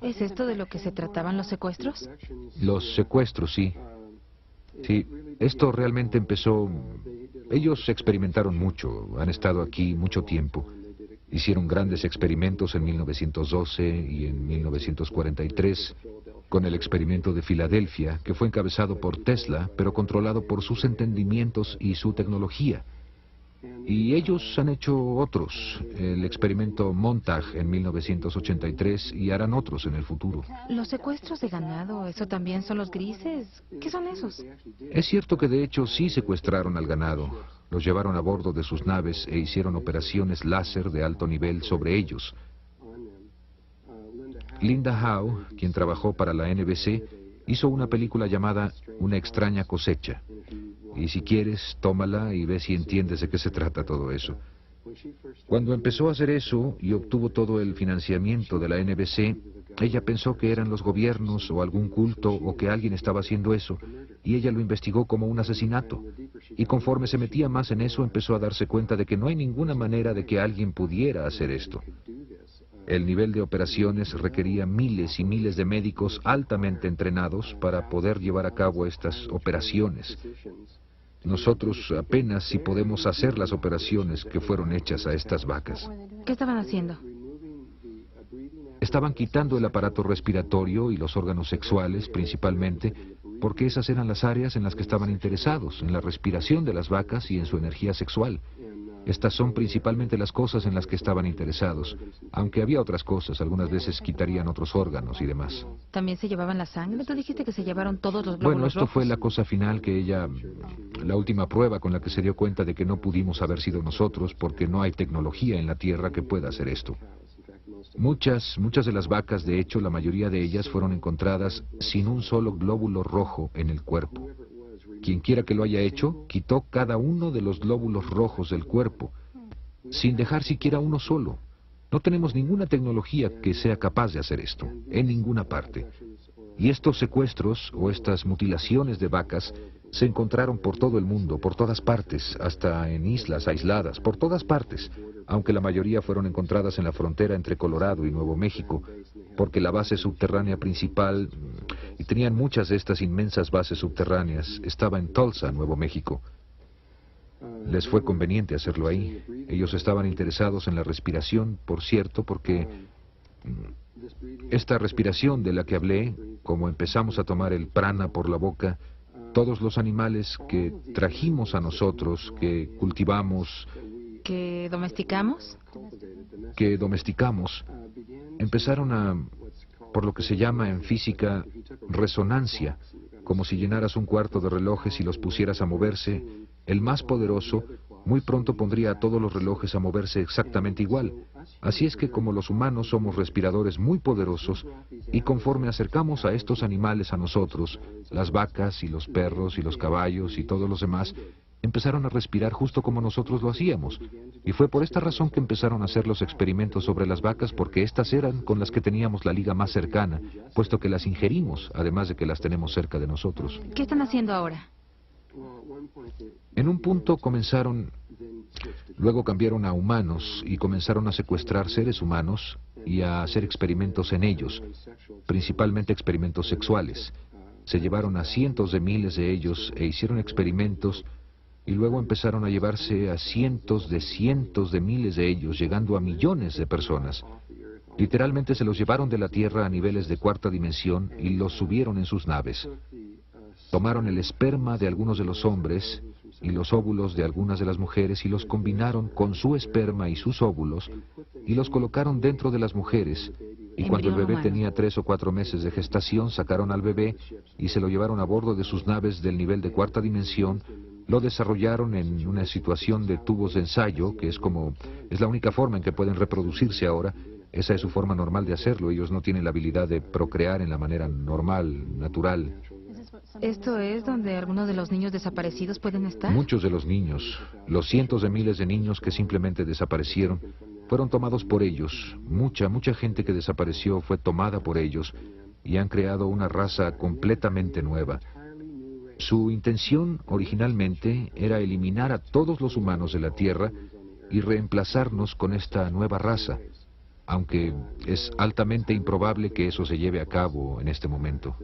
¿Es esto de lo que se trataban los secuestros? Los secuestros, sí. Sí, esto realmente empezó... Ellos experimentaron mucho, han estado aquí mucho tiempo. Hicieron grandes experimentos en 1912 y en 1943, con el experimento de Filadelfia, que fue encabezado por Tesla, pero controlado por sus entendimientos y su tecnología. Y ellos han hecho otros, el experimento Montague en 1983 y harán otros en el futuro. Los secuestros de ganado, ¿eso también son los grises? ¿Qué son esos? Es cierto que de hecho sí secuestraron al ganado. Los llevaron a bordo de sus naves e hicieron operaciones láser de alto nivel sobre ellos. Linda Howe, quien trabajó para la NBC, hizo una película llamada Una extraña cosecha. Y si quieres, tómala y ve si entiendes de qué se trata todo eso. Cuando empezó a hacer eso y obtuvo todo el financiamiento de la NBC, ella pensó que eran los gobiernos o algún culto o que alguien estaba haciendo eso, y ella lo investigó como un asesinato. Y conforme se metía más en eso, empezó a darse cuenta de que no hay ninguna manera de que alguien pudiera hacer esto. El nivel de operaciones requería miles y miles de médicos altamente entrenados para poder llevar a cabo estas operaciones. Nosotros apenas si podemos hacer las operaciones que fueron hechas a estas vacas. ¿Qué estaban haciendo? Estaban quitando el aparato respiratorio y los órganos sexuales, principalmente, porque esas eran las áreas en las que estaban interesados, en la respiración de las vacas y en su energía sexual. Estas son principalmente las cosas en las que estaban interesados, aunque había otras cosas, algunas veces quitarían otros órganos y demás. ¿También se llevaban la sangre? Tú dijiste que se llevaron todos los glóbulos Bueno, esto rojos. fue la cosa final que ella, la última prueba con la que se dio cuenta de que no pudimos haber sido nosotros porque no hay tecnología en la Tierra que pueda hacer esto. Muchas de las vacas, de hecho, la mayoría de ellas fueron encontradas sin un solo glóbulo rojo en el cuerpo. Quien quiera que lo haya hecho, quitó cada uno de los glóbulos rojos del cuerpo, sin dejar siquiera uno solo. No tenemos ninguna tecnología que sea capaz de hacer esto, en ninguna parte. Y estos secuestros o estas mutilaciones de vacas se encontraron por todo el mundo, por todas partes, hasta en islas aisladas, por todas partes, aunque la mayoría fueron encontradas en la frontera entre Colorado y Nuevo México, porque la base subterránea principal, y tenían muchas de estas inmensas bases subterráneas, estaba en Tulsa, Nuevo México. Les fue conveniente hacerlo ahí. Ellos estaban interesados en la respiración, por cierto, porque esta respiración de la que hablé, como empezamos a tomar el prana por la boca, todos los animales que trajimos a nosotros, que cultivamos, ¿Que domesticamos? Empezaron a, por lo que se llama en física, resonancia, como si llenaras un cuarto de relojes y los pusieras a moverse. El más poderoso muy pronto pondría a todos los relojes a moverse exactamente igual. Así es que como los humanos somos respiradores muy poderosos, y conforme acercamos a estos animales a nosotros, las vacas y los perros y los caballos y todos los demás, empezaron a respirar justo como nosotros lo hacíamos. Y fue por esta razón que empezaron a hacer los experimentos sobre las vacas, porque estas eran con las que teníamos la liga más cercana, puesto que las ingerimos, además de que las tenemos cerca de nosotros. ¿Qué están haciendo ahora? En un punto comenzaron, luego cambiaron a humanos y comenzaron a secuestrar seres humanos y a hacer experimentos en ellos, principalmente experimentos sexuales. Se llevaron a cientos de miles de ellos e hicieron experimentos y luego empezaron a llevarse a cientos de miles de ellos, llegando a millones de personas. Literalmente se los llevaron de la Tierra a niveles de cuarta dimensión y los subieron en sus naves. Tomaron el esperma de algunos de los hombres y los óvulos de algunas de las mujeres y los combinaron con su esperma y sus óvulos y los colocaron dentro de las mujeres. Y cuando el bebé tenía 3 o 4 meses de gestación, sacaron al bebé y se lo llevaron a bordo de sus naves del nivel de cuarta dimensión. Lo desarrollaron en una situación de tubos de ensayo, que es la única forma en que pueden reproducirse ahora. Esa es su forma normal de hacerlo. Ellos no tienen la habilidad de procrear en la manera normal, natural. ¿Esto es donde algunos de los niños desaparecidos pueden estar? Muchos de los niños, los cientos de miles de niños que simplemente desaparecieron, fueron tomados por ellos. Mucha gente que desapareció fue tomada por ellos y han creado una raza completamente nueva. Su intención originalmente era eliminar a todos los humanos de la Tierra y reemplazarnos con esta nueva raza, aunque es altamente improbable que eso se lleve a cabo en este momento.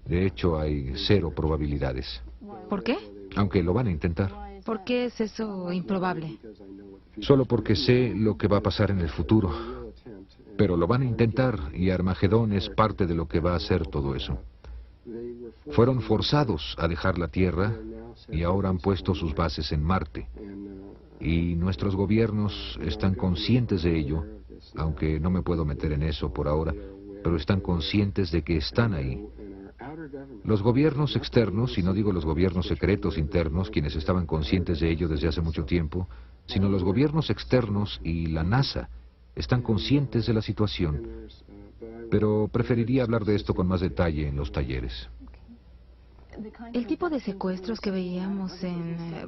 De hecho, hay 0 probabilidades. ¿Por qué? Aunque lo van a intentar. ¿Por qué es eso improbable? Solo porque sé lo que va a pasar en el futuro. Pero lo van a intentar y Armagedón es parte de lo que va a hacer todo eso. Fueron forzados a dejar la Tierra y ahora han puesto sus bases en Marte. Y nuestros gobiernos están conscientes de ello, aunque no me puedo meter en eso por ahora, pero están conscientes de que están ahí. Los gobiernos externos, y no digo los gobiernos secretos internos, quienes estaban conscientes de ello desde hace mucho tiempo, sino los gobiernos externos y la NASA están conscientes de la situación. Pero preferiría hablar de esto con más detalle en los talleres. El tipo de secuestros que veíamos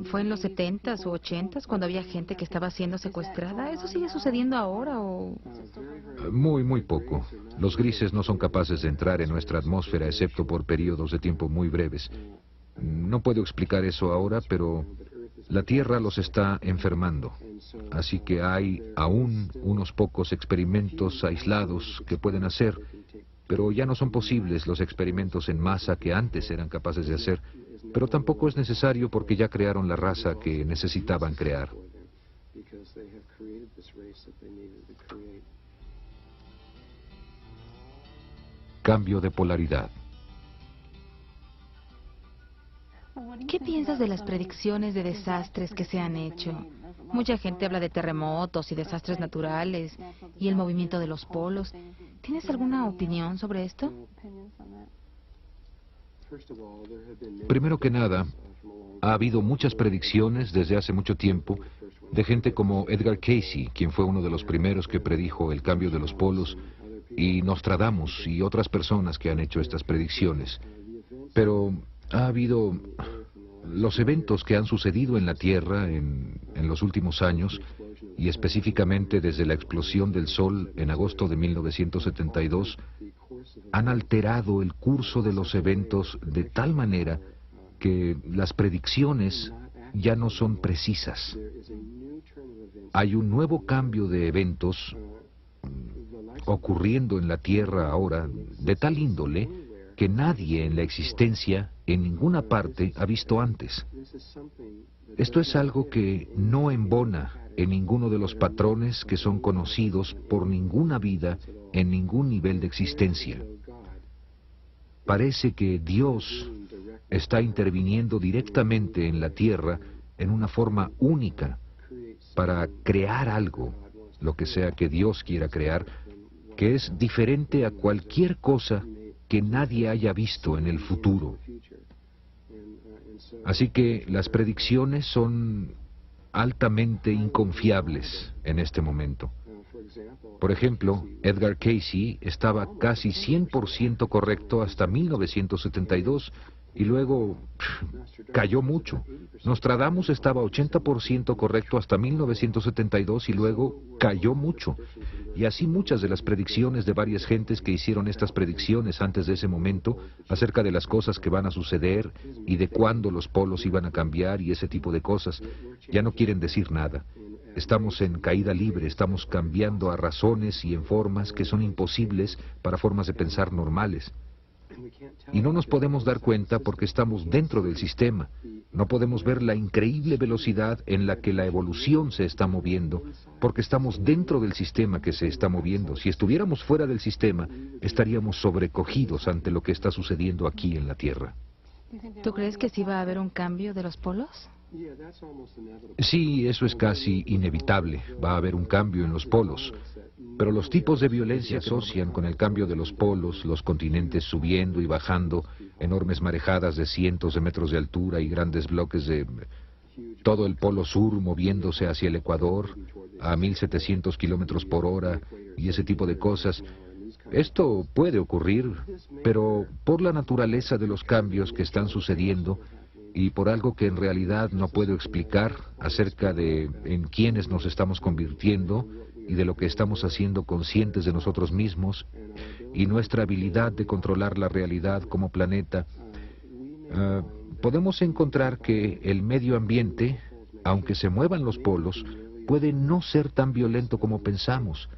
fue en los 70s u 80s, cuando había gente que estaba siendo secuestrada. ¿Eso sigue sucediendo ahora o...? Muy poco. Los grises no son capaces de entrar en nuestra atmósfera excepto por periodos de tiempo muy breves. No puedo explicar eso ahora, pero la Tierra los está enfermando. Así que hay aún unos pocos experimentos aislados que pueden hacer, pero ya no son posibles los experimentos en masa que antes eran capaces de hacer, pero tampoco es necesario porque ya crearon la raza que necesitaban crear. Cambio de polaridad. ¿Qué piensas de las predicciones de desastres que se han hecho? Mucha gente habla de terremotos y desastres naturales y el movimiento de los polos. ¿Tienes alguna opinión sobre esto? Primero que nada, ha habido muchas predicciones desde hace mucho tiempo de gente como Edgar Cayce, quien fue uno de los primeros que predijo el cambio de los polos, y Nostradamus y otras personas que han hecho estas predicciones. Pero ha habido los eventos que han sucedido en la Tierra en los últimos años, y específicamente desde la explosión del Sol en agosto de 1972, han alterado el curso de los eventos de tal manera que las predicciones ya no son precisas. Hay un nuevo cambio de eventos ocurriendo en la Tierra ahora, de tal índole que nadie en la existencia, en ninguna parte, ha visto antes. Esto es algo que no embona en ninguno de los patrones que son conocidos por ninguna vida en ningún nivel de existencia. Parece que Dios está interviniendo directamente en la Tierra en una forma única para crear algo, lo que sea que Dios quiera crear, que es diferente a cualquier cosa que nadie haya visto en el futuro. Así que las predicciones son altamente inconfiables en este momento. Por ejemplo, Edgar Cayce estaba casi 100% correcto hasta 1972 y luego cayó mucho. Nostradamus estaba 80% correcto hasta 1972 y luego cayó mucho. Y así muchas de las predicciones de varias gentes que hicieron estas predicciones antes de ese momento acerca de las cosas que van a suceder y de cuándo los polos iban a cambiar y ese tipo de cosas, ya no quieren decir nada. Estamos en caída libre, estamos cambiando a razones y en formas que son imposibles para formas de pensar normales. Y no nos podemos dar cuenta porque estamos dentro del sistema. No podemos ver la increíble velocidad en la que la evolución se está moviendo, porque estamos dentro del sistema que se está moviendo. Si estuviéramos fuera del sistema, estaríamos sobrecogidos ante lo que está sucediendo aquí en la Tierra. ¿Tú crees que sí va a haber un cambio de los polos? Sí, eso es casi inevitable. Va a haber un cambio en los polos. Pero los tipos de violencia se asocian con el cambio de los polos, los continentes subiendo y bajando, enormes marejadas de cientos de metros de altura y grandes bloques de todo el polo sur moviéndose hacia el Ecuador a 1.700 kilómetros por hora y ese tipo de cosas. Esto puede ocurrir, pero por la naturaleza de los cambios que están sucediendo y por algo que en realidad no puedo explicar acerca de en quiénes nos estamos convirtiendo y de lo que estamos haciendo conscientes de nosotros mismos y nuestra habilidad de controlar la realidad como planeta, podemos encontrar que el medio ambiente, aunque se muevan los polos, puede no ser tan violento como pensamos.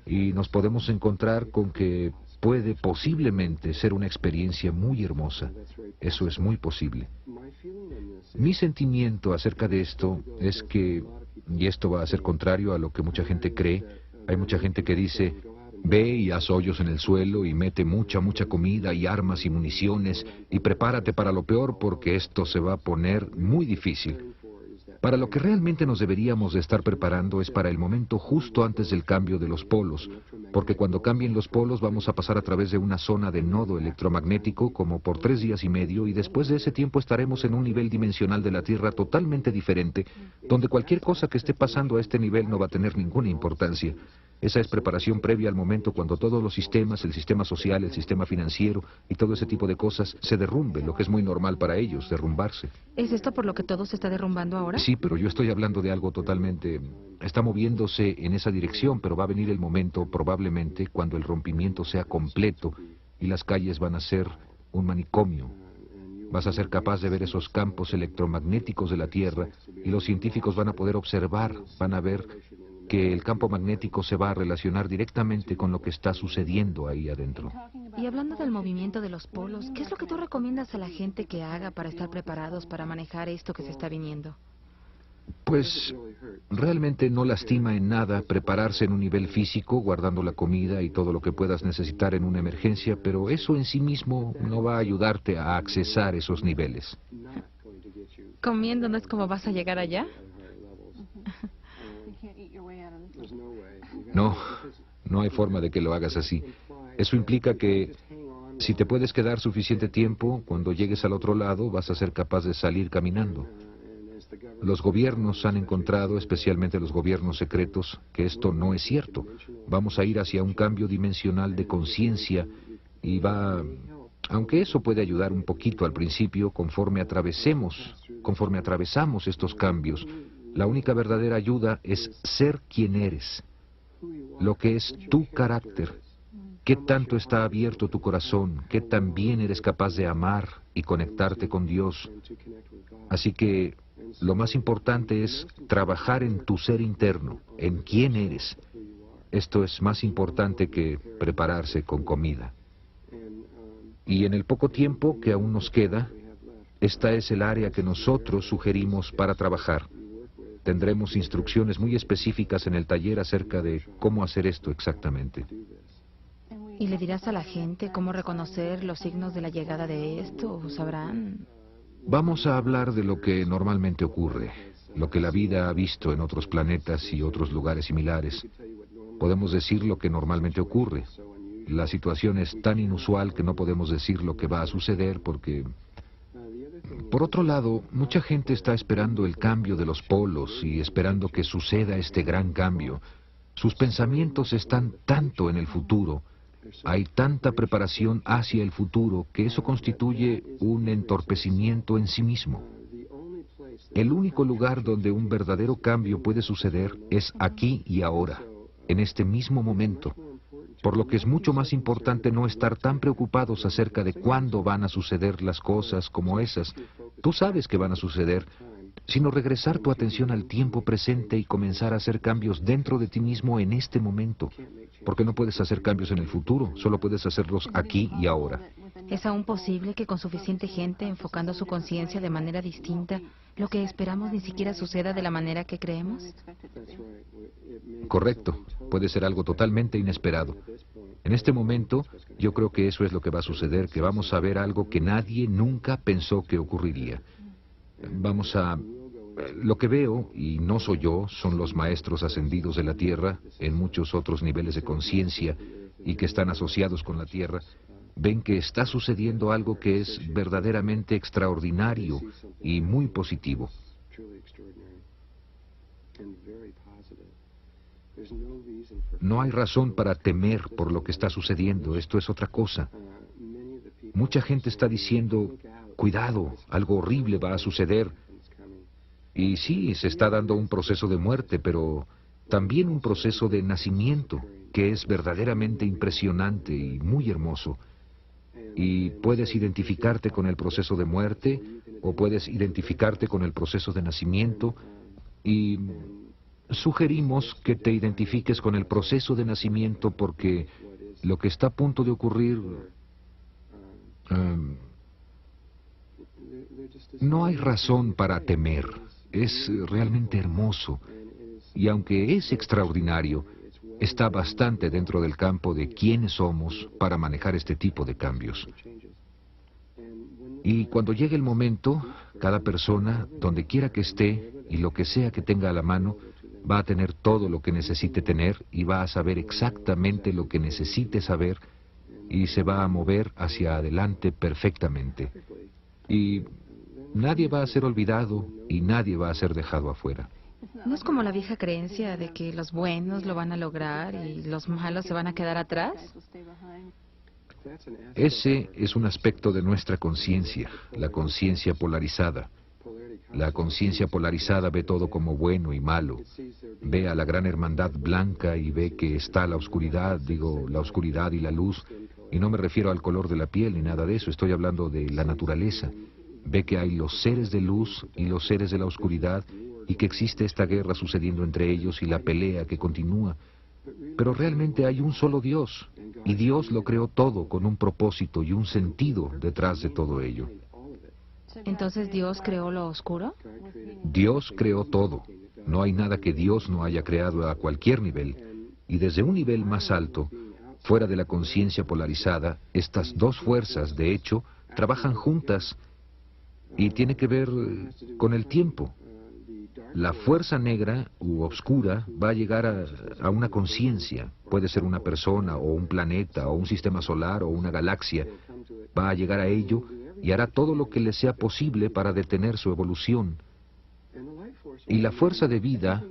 Y nos podemos encontrar con que puede posiblemente ser una experiencia muy hermosa. Eso es muy posible. Mi sentimiento acerca de esto es que, y esto va a ser contrario a lo que mucha gente cree, hay mucha gente que dice, ve y haz hoyos en el suelo y mete mucha comida y armas y municiones y prepárate para lo peor porque esto se va a poner muy difícil. Para lo que realmente nos deberíamos de estar preparando es para el momento justo antes del cambio de los polos, porque cuando cambien los polos vamos a pasar a través de una zona de nodo electromagnético como por 3 días y medio, y después de ese tiempo estaremos en un nivel dimensional de la Tierra totalmente diferente, donde cualquier cosa que esté pasando a este nivel no va a tener ninguna importancia. Esa es preparación previa al momento cuando todos los sistemas, el sistema social, el sistema financiero y todo ese tipo de cosas se derrumben, lo que es muy normal para ellos, derrumbarse. ¿Es esto por lo que todo se está derrumbando ahora? Sí, pero yo estoy hablando de algo totalmente... Está moviéndose en esa dirección, pero va a venir el momento, probablemente, cuando el rompimiento sea completo y las calles van a ser un manicomio. Vas a ser capaz de ver esos campos electromagnéticos de la Tierra y los científicos van a poder observar, van a ver que el campo magnético se va a relacionar directamente con lo que está sucediendo ahí adentro. Y hablando del movimiento de los polos, ¿qué es lo que tú recomiendas a la gente que haga para estar preparados para manejar esto que se está viniendo? Pues realmente no lastima en nada prepararse en un nivel físico, guardando la comida y todo lo que puedas necesitar en una emergencia, pero eso en sí mismo no va a ayudarte a accesar esos niveles. ¿Comiendo no es como vas a llegar allá? No, no hay forma de que lo hagas así. Eso implica que si te puedes quedar suficiente tiempo, cuando llegues al otro lado vas a ser capaz de salir caminando. Los gobiernos han encontrado, especialmente los gobiernos secretos, que esto no es cierto. Vamos a ir hacia un cambio dimensional de conciencia y aunque eso puede ayudar un poquito al principio, conforme atravesamos estos cambios, la única verdadera ayuda es ser quien eres, lo que es tu carácter, qué tanto está abierto tu corazón, qué tan bien eres capaz de amar y conectarte con Dios. Así que lo más importante es trabajar en tu ser interno, en quién eres. Esto es más importante que prepararse con comida. Y en el poco tiempo que aún nos queda, esta es el área que nosotros sugerimos para trabajar. Tendremos instrucciones muy específicas en el taller acerca de cómo hacer esto exactamente. ¿Y le dirás a la gente cómo reconocer los signos de la llegada de esto? ¿O sabrán? Vamos a hablar de lo que normalmente ocurre, lo que la vida ha visto en otros planetas y otros lugares similares. Podemos decir lo que normalmente ocurre. La situación es tan inusual que no podemos decir lo que va a suceder porque... Por otro lado, mucha gente está esperando el cambio de los polos y esperando que suceda este gran cambio. Sus pensamientos están tanto en el futuro, hay tanta preparación hacia el futuro que eso constituye un entorpecimiento en sí mismo. El único lugar donde un verdadero cambio puede suceder es aquí y ahora, en este mismo momento. Por lo que es mucho más importante no estar tan preocupados acerca de cuándo van a suceder las cosas como esas. Tú sabes que van a suceder, sino regresar tu atención al tiempo presente y comenzar a hacer cambios dentro de ti mismo en este momento. Porque no puedes hacer cambios en el futuro, solo puedes hacerlos aquí y ahora. ¿Es aún posible que con suficiente gente enfocando su conciencia de manera distinta, lo que esperamos ni siquiera suceda de la manera que creemos? Correcto, puede ser algo totalmente inesperado. En este momento, yo creo que eso es lo que va a suceder, que vamos a ver algo que nadie nunca pensó que ocurriría. Lo que veo, y no soy yo, son los maestros ascendidos de la Tierra, en muchos otros niveles de conciencia, y que están asociados con la Tierra, ven que está sucediendo algo que es verdaderamente extraordinario y muy positivo. No hay razón para temer por lo que está sucediendo, esto es otra cosa. Mucha gente está diciendo, cuidado, algo horrible va a suceder. Y sí, se está dando un proceso de muerte, pero también un proceso de nacimiento, que es verdaderamente impresionante y muy hermoso. Y puedes identificarte con el proceso de muerte, o puedes identificarte con el proceso de nacimiento, y sugerimos que te identifiques con el proceso de nacimiento porque lo que está a punto de ocurrir... no hay razón para temer. Es realmente hermoso. Y aunque es extraordinario, está bastante dentro del campo de quiénes somos para manejar este tipo de cambios. Y cuando llegue el momento, cada persona, donde quiera que esté, y lo que sea que tenga a la mano, va a tener todo lo que necesite tener y va a saber exactamente lo que necesite saber y se va a mover hacia adelante perfectamente. Y nadie va a ser olvidado y nadie va a ser dejado afuera. ¿No es como la vieja creencia de que los buenos lo van a lograr y los malos se van a quedar atrás? Ese es un aspecto de nuestra conciencia, la conciencia polarizada. La conciencia polarizada ve todo como bueno y malo. Ve a la gran hermandad blanca y ve que está la oscuridad, digo, la oscuridad y la luz. Y no me refiero al color de la piel ni nada de eso, estoy hablando de la naturaleza. Ve que hay los seres de luz y los seres de la oscuridad y que existe esta guerra sucediendo entre ellos y la pelea que continúa. Pero realmente hay un solo Dios, y Dios lo creó todo con un propósito y un sentido detrás de todo ello. ¿Entonces Dios creó lo oscuro? Dios creó todo. No hay nada que Dios no haya creado a cualquier nivel. Y desde un nivel más alto, fuera de la conciencia polarizada, estas dos fuerzas, de hecho, trabajan juntas y tiene que ver con el tiempo. La fuerza negra u oscura va a llegar a una conciencia. Puede ser una persona o un planeta o un sistema solar o una galaxia. Va a llegar a ello y hará todo lo que le sea posible para detener su evolución. Y la fuerza de vida,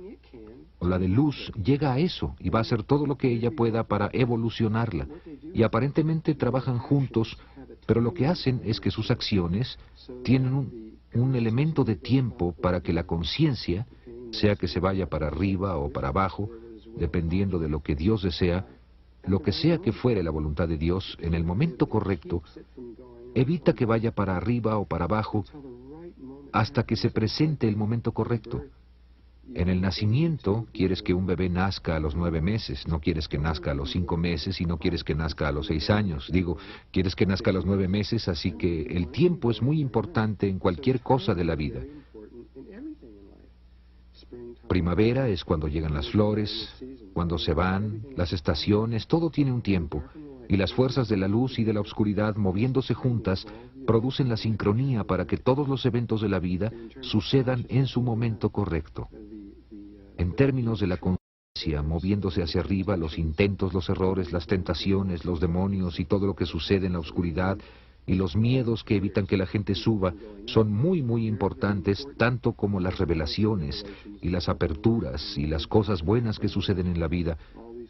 o la de luz, llega a eso y va a hacer todo lo que ella pueda para evolucionarla. Y aparentemente trabajan juntos, pero lo que hacen es que sus acciones tienen un elemento de tiempo para que la conciencia, sea que se vaya para arriba o para abajo, dependiendo de lo que Dios desea, lo que sea que fuere la voluntad de Dios, en el momento correcto, evita que vaya para arriba o para abajo hasta que se presente el momento correcto. En el nacimiento, quieres que un bebé nazca a los 9 meses, no quieres que nazca a los 5 meses y no quieres que nazca a los 6 años. Digo, quieres que nazca a los 9 meses, así que el tiempo es muy importante en cualquier cosa de la vida. Primavera es cuando llegan las flores, cuando se van, las estaciones, todo tiene un tiempo. Y las fuerzas de la luz y de la oscuridad moviéndose juntas producen la sincronía para que todos los eventos de la vida sucedan en su momento correcto. En términos de la conciencia, moviéndose hacia arriba, los intentos, los errores, las tentaciones, los demonios y todo lo que sucede en la oscuridad y los miedos que evitan que la gente suba son muy, muy importantes, tanto como las revelaciones y las aperturas y las cosas buenas que suceden en la vida.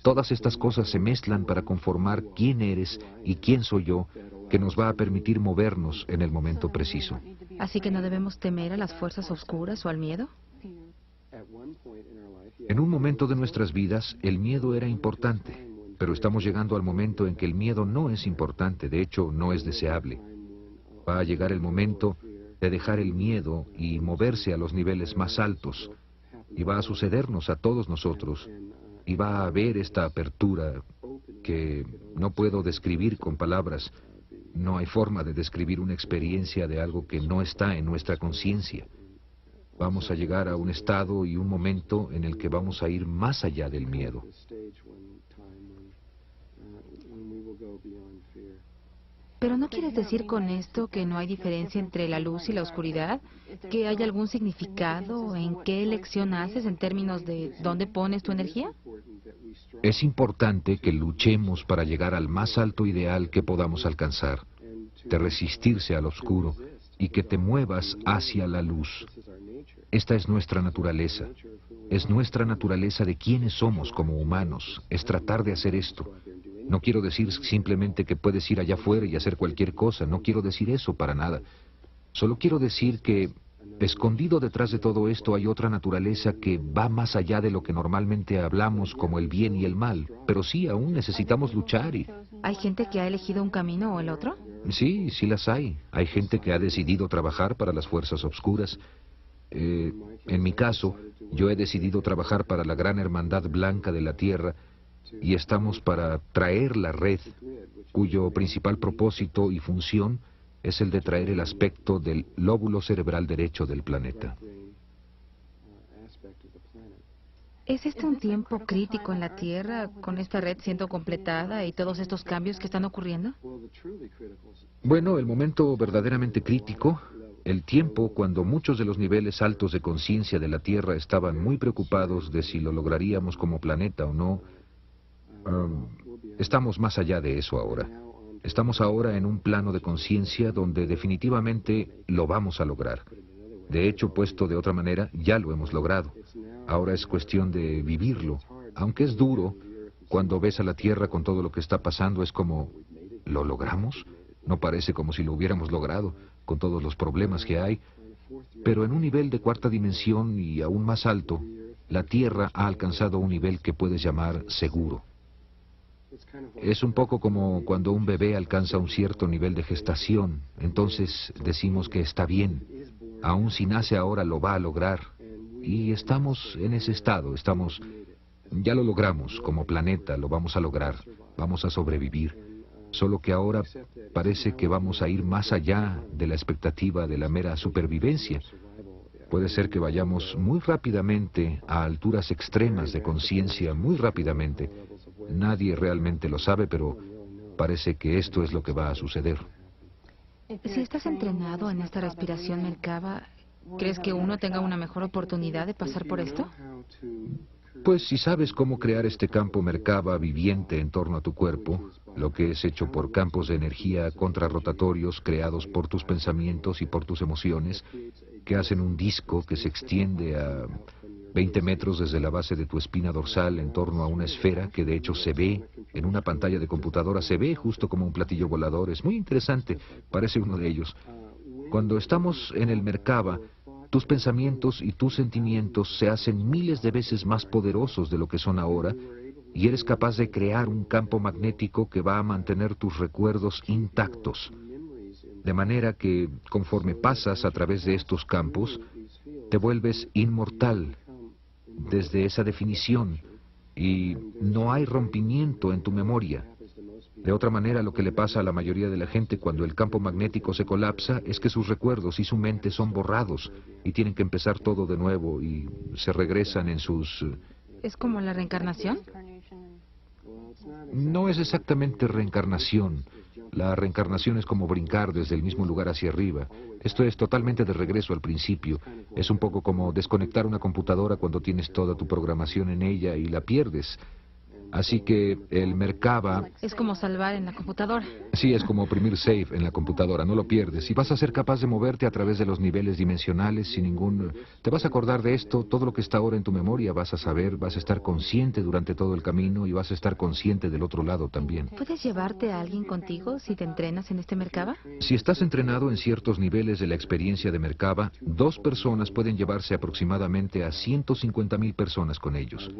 Todas estas cosas se mezclan para conformar quién eres y quién soy yo, que nos va a permitir movernos en el momento preciso. ¿Así que no debemos temer a las fuerzas oscuras o al miedo? En un momento de nuestras vidas, el miedo era importante, pero estamos llegando al momento en que el miedo no es importante, de hecho, no es deseable. Va a llegar el momento de dejar el miedo y moverse a los niveles más altos, y va a sucedernos a todos nosotros, y va a haber esta apertura que no puedo describir con palabras. No hay forma de describir una experiencia de algo que no está en nuestra conciencia. Vamos a llegar a un estado y un momento en el que vamos a ir más allá del miedo. ¿Pero no quieres decir con esto que no hay diferencia entre la luz y la oscuridad? ¿Que hay algún significado en qué elección haces en términos de dónde pones tu energía? Es importante que luchemos para llegar al más alto ideal que podamos alcanzar, de resistirse al oscuro y que te muevas hacia la luz. Esta es nuestra naturaleza. Es nuestra naturaleza de quiénes somos como humanos. Es tratar de hacer esto. No quiero decir simplemente que puedes ir allá afuera y hacer cualquier cosa. No quiero decir eso para nada. Solo quiero decir que, escondido detrás de todo esto, hay otra naturaleza que va más allá de lo que normalmente hablamos como el bien y el mal. Pero sí, aún necesitamos luchar y... ¿Hay gente que ha elegido un camino o el otro? Sí, sí las hay. Hay gente que ha decidido trabajar para las fuerzas obscuras. En mi caso, yo he decidido trabajar para la gran hermandad blanca de la Tierra y estamos para traer la red, cuyo principal propósito y función es el de traer el aspecto del lóbulo cerebral derecho del planeta. ¿Es este un tiempo crítico en la Tierra, con esta red siendo completada y todos estos cambios que están ocurriendo? Bueno, el momento verdaderamente crítico el tiempo cuando muchos de los niveles altos de conciencia de la Tierra estaban muy preocupados de si lo lograríamos como planeta o no, estamos más allá de eso ahora. Estamos ahora en un plano de conciencia donde definitivamente lo vamos a lograr. De hecho, puesto de otra manera, ya lo hemos logrado. Ahora es cuestión de vivirlo. Aunque es duro, cuando ves a la Tierra con todo lo que está pasando, es como, ¿lo logramos? No parece como si lo hubiéramos logrado, con todos los problemas que hay. Pero en un nivel de cuarta dimensión y aún más alto, la Tierra ha alcanzado un nivel que puedes llamar seguro. Es un poco como cuando un bebé alcanza un cierto nivel de gestación, entonces decimos que está bien. Aún si nace ahora lo va a lograr. Y estamos en ese estado, ya lo logramos como planeta, lo vamos a lograr, vamos a sobrevivir. Solo que ahora parece que vamos a ir más allá de la expectativa de la mera supervivencia. Puede ser que vayamos muy rápidamente a alturas extremas de conciencia, muy rápidamente. Nadie realmente lo sabe, pero parece que esto es lo que va a suceder. Si estás entrenado en esta respiración Merkaba, ¿crees que uno tenga una mejor oportunidad de pasar por esto? Pues si sabes cómo crear este campo Merkaba viviente en torno a tu cuerpo, lo que es hecho por campos de energía contrarrotatorios creados por tus pensamientos y por tus emociones, que hacen un disco que se extiende a 20 metros desde la base de tu espina dorsal en torno a una esfera que de hecho se ve en una pantalla de computadora, se ve justo como un platillo volador. Es muy interesante, parece uno de ellos. Cuando estamos en el Merkaba, tus pensamientos y tus sentimientos se hacen miles de veces más poderosos de lo que son ahora, y eres capaz de crear un campo magnético que va a mantener tus recuerdos intactos. De manera que, conforme pasas a través de estos campos, te vuelves inmortal desde esa definición, y no hay rompimiento en tu memoria. De otra manera, lo que le pasa a la mayoría de la gente cuando el campo magnético se colapsa es que sus recuerdos y su mente son borrados y tienen que empezar todo de nuevo y se regresan en sus... ¿Es como la reencarnación? No es exactamente reencarnación. La reencarnación es como brincar desde el mismo lugar hacia arriba. Esto es totalmente de regreso al principio. Es un poco como desconectar una computadora cuando tienes toda tu programación en ella y la pierdes. Así que el Merkaba... Es como salvar en la computadora. Sí, es como oprimir save en la computadora, no lo pierdes. Y vas a ser capaz de moverte a través de los niveles dimensionales sin ningún... Te vas a acordar de esto, todo lo que está ahora en tu memoria, vas a saber, vas a estar consciente durante todo el camino y vas a estar consciente del otro lado también. ¿Puedes llevarte a alguien contigo si te entrenas en este Merkaba? Si estás entrenado en ciertos niveles de la experiencia de Merkaba, 2 personas pueden llevarse aproximadamente a 150,000 personas con ellos.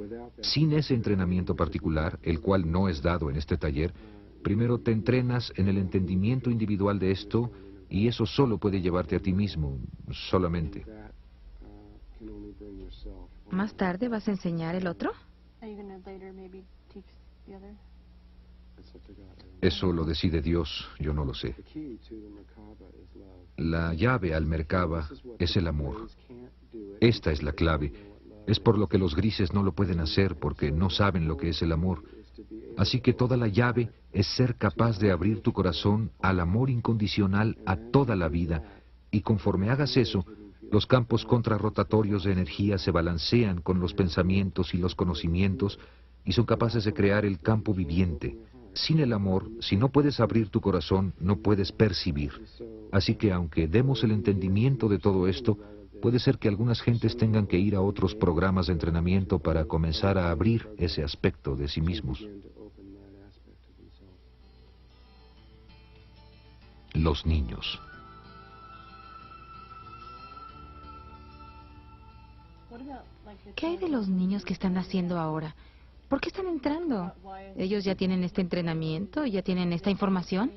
Sin ese entrenamiento particular, el cual no es dado en este taller, primero te entrenas en el entendimiento individual de esto, y eso solo puede llevarte a ti mismo, solamente. ¿Más tarde vas a enseñar el otro? Eso lo decide Dios, yo no lo sé. La llave al Merkaba es el amor. Esta es la clave. Es por lo que los grises no lo pueden hacer, porque no saben lo que es el amor. Así que toda la llave es ser capaz de abrir tu corazón al amor incondicional a toda la vida, y conforme hagas eso, los campos contrarrotatorios de energía se balancean con los pensamientos y los conocimientos, y son capaces de crear el campo viviente. Sin el amor, si no puedes abrir tu corazón, no puedes percibir. Así que aunque demos el entendimiento de todo esto, puede ser que algunas gentes tengan que ir a otros programas de entrenamiento para comenzar a abrir ese aspecto de sí mismos. Los niños. ¿Qué hay de los niños que están naciendo ahora? ¿Por qué están entrando? ¿Ellos ya tienen este entrenamiento? ¿Ya tienen esta información?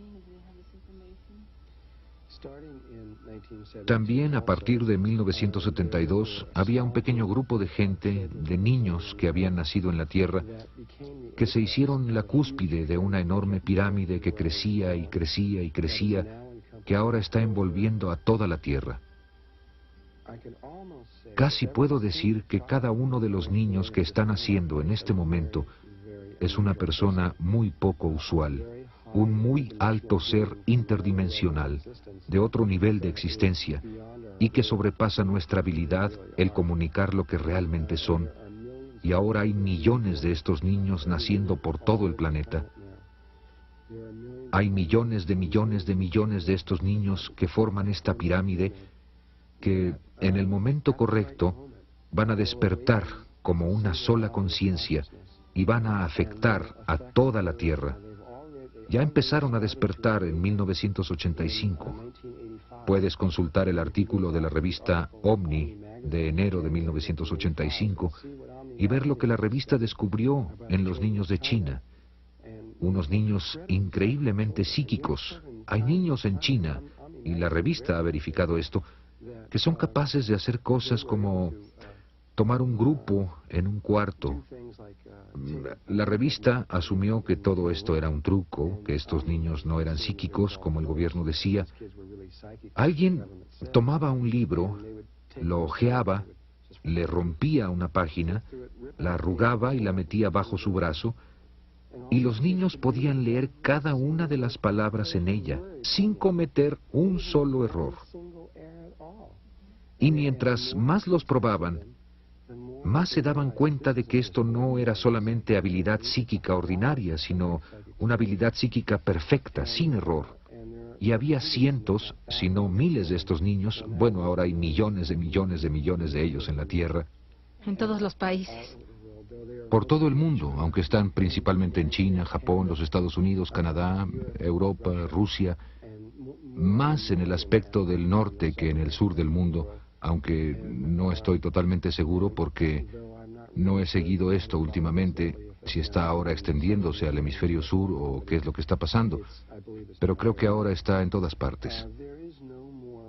También a partir de 1972 había un pequeño grupo de gente, de niños que habían nacido en la Tierra, que se hicieron la cúspide de una enorme pirámide que crecía y crecía y crecía, que ahora está envolviendo a toda la Tierra. Casi puedo decir que cada uno de los niños que están naciendo en este momento es una persona muy poco usual, un muy alto ser interdimensional, de otro nivel de existencia, y que sobrepasa nuestra habilidad el comunicar lo que realmente son. Y ahora hay millones de estos niños naciendo por todo el planeta. Hay millones de millones de millones de estos niños que forman esta pirámide que, en el momento correcto, van a despertar como una sola conciencia y van a afectar a toda la Tierra. Ya empezaron a despertar en 1985. Puedes consultar el artículo de la revista Omni de enero de 1985 y ver lo que la revista descubrió en los niños de China. Unos niños increíblemente psíquicos. Hay niños en China, y la revista ha verificado esto, que son capaces de hacer cosas como tomar un grupo en un cuarto. La revista asumió que todo esto era un truco, que estos niños no eran psíquicos, como el gobierno decía. Alguien tomaba un libro, lo hojeaba, le rompía una página, la arrugaba y la metía bajo su brazo, y los niños podían leer cada una de las palabras en ella, sin cometer un solo error. Y mientras más los probaban, más se daban cuenta de que esto no era solamente habilidad psíquica ordinaria, sino una habilidad psíquica perfecta, sin error. Y había cientos, si no miles de estos niños, bueno, ahora hay millones de millones de millones de ellos en la Tierra. En todos los países. Por todo el mundo, aunque están principalmente en China, Japón, los Estados Unidos, Canadá, Europa, Rusia, más en el aspecto del norte que en el sur del mundo, aunque no estoy totalmente seguro porque no he seguido esto últimamente, si está ahora extendiéndose al hemisferio sur o qué es lo que está pasando, pero creo que ahora está en todas partes.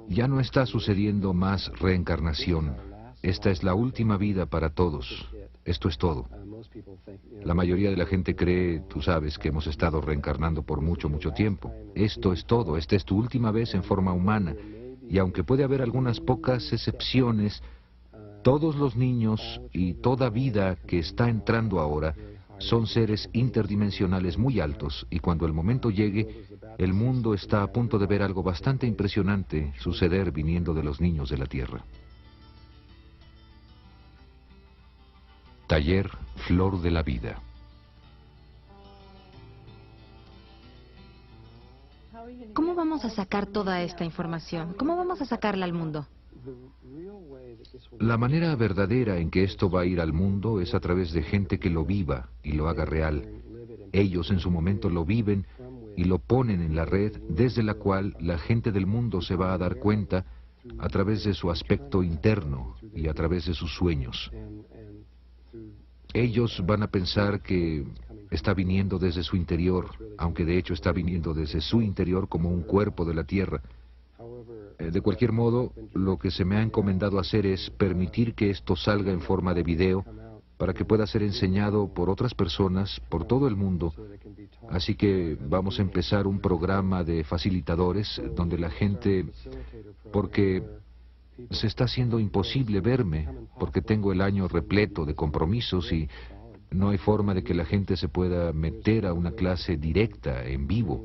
Ya no está sucediendo más reencarnación. Esta es la última vida para todos. Esto es todo. La mayoría de la gente cree, tú sabes, que hemos estado reencarnando por mucho, mucho tiempo. Esto es todo. Esta es tu última vez en forma humana. Y aunque puede haber algunas pocas excepciones, todos los niños y toda vida que está entrando ahora son seres interdimensionales muy altos, y cuando el momento llegue, el mundo está a punto de ver algo bastante impresionante suceder viniendo de los niños de la Tierra. Taller Flor de la Vida. ¿Cómo vamos a sacar toda esta información? ¿Cómo vamos a sacarla al mundo? La manera verdadera en que esto va a ir al mundo es a través de gente que lo viva y lo haga real. Ellos en su momento lo viven y lo ponen en la red, desde la cual la gente del mundo se va a dar cuenta a través de su aspecto interno y a través de sus sueños. Ellos van a pensar que está viniendo desde su interior, aunque de hecho está viniendo desde su interior como un cuerpo de la Tierra. De cualquier modo, lo que se me ha encomendado hacer es permitir que esto salga en forma de video para que pueda ser enseñado por otras personas por todo el mundo. Así que vamos a empezar un programa de facilitadores donde la gente, porque se está haciendo imposible verme, porque tengo el año repleto de compromisos y no hay forma de que la gente se pueda meter a una clase directa, en vivo.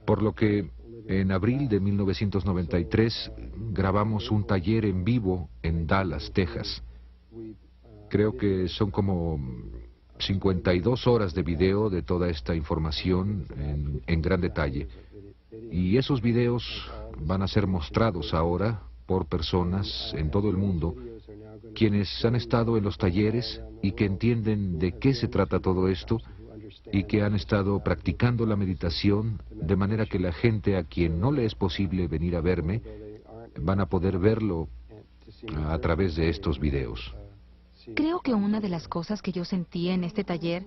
Por lo que en abril de 1993 grabamos un taller en vivo en Dallas, Texas. Creo que son como 52 horas de video de toda esta información en gran detalle. Y esos videos van a ser mostrados ahora por personas en todo el mundo quienes han estado en los talleres y que entienden de qué se trata todo esto y que han estado practicando la meditación, de manera que la gente a quien no le es posible venir a verme van a poder verlo a través de estos videos. Creo que una de las cosas que yo sentí en este taller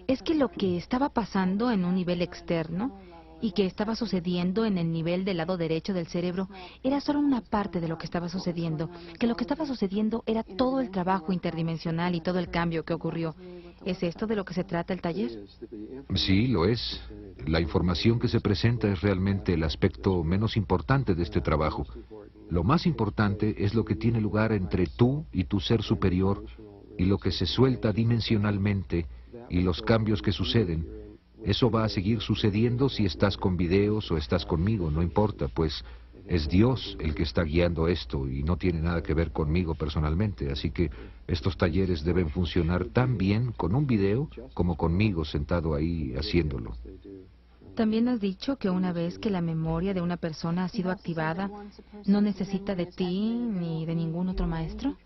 es que lo que estaba pasando en un nivel externo y que estaba sucediendo en el nivel del lado derecho del cerebro era solo una parte de lo que estaba sucediendo, que lo que estaba sucediendo era todo el trabajo interdimensional y todo el cambio que ocurrió. ¿Es esto de lo que se trata el taller? Sí, lo es. La información que se presenta es realmente el aspecto menos importante de este trabajo. Lo más importante es lo que tiene lugar entre tú y tu ser superior y lo que se suelta dimensionalmente y los cambios que suceden. Eso va a seguir sucediendo si estás con videos o estás conmigo, no importa, pues es Dios el que está guiando esto y no tiene nada que ver conmigo personalmente, así que estos talleres deben funcionar tan bien con un video como conmigo sentado ahí haciéndolo. También has dicho que una vez que la memoria de una persona ha sido activada, no necesita de ti ni de ningún otro maestro.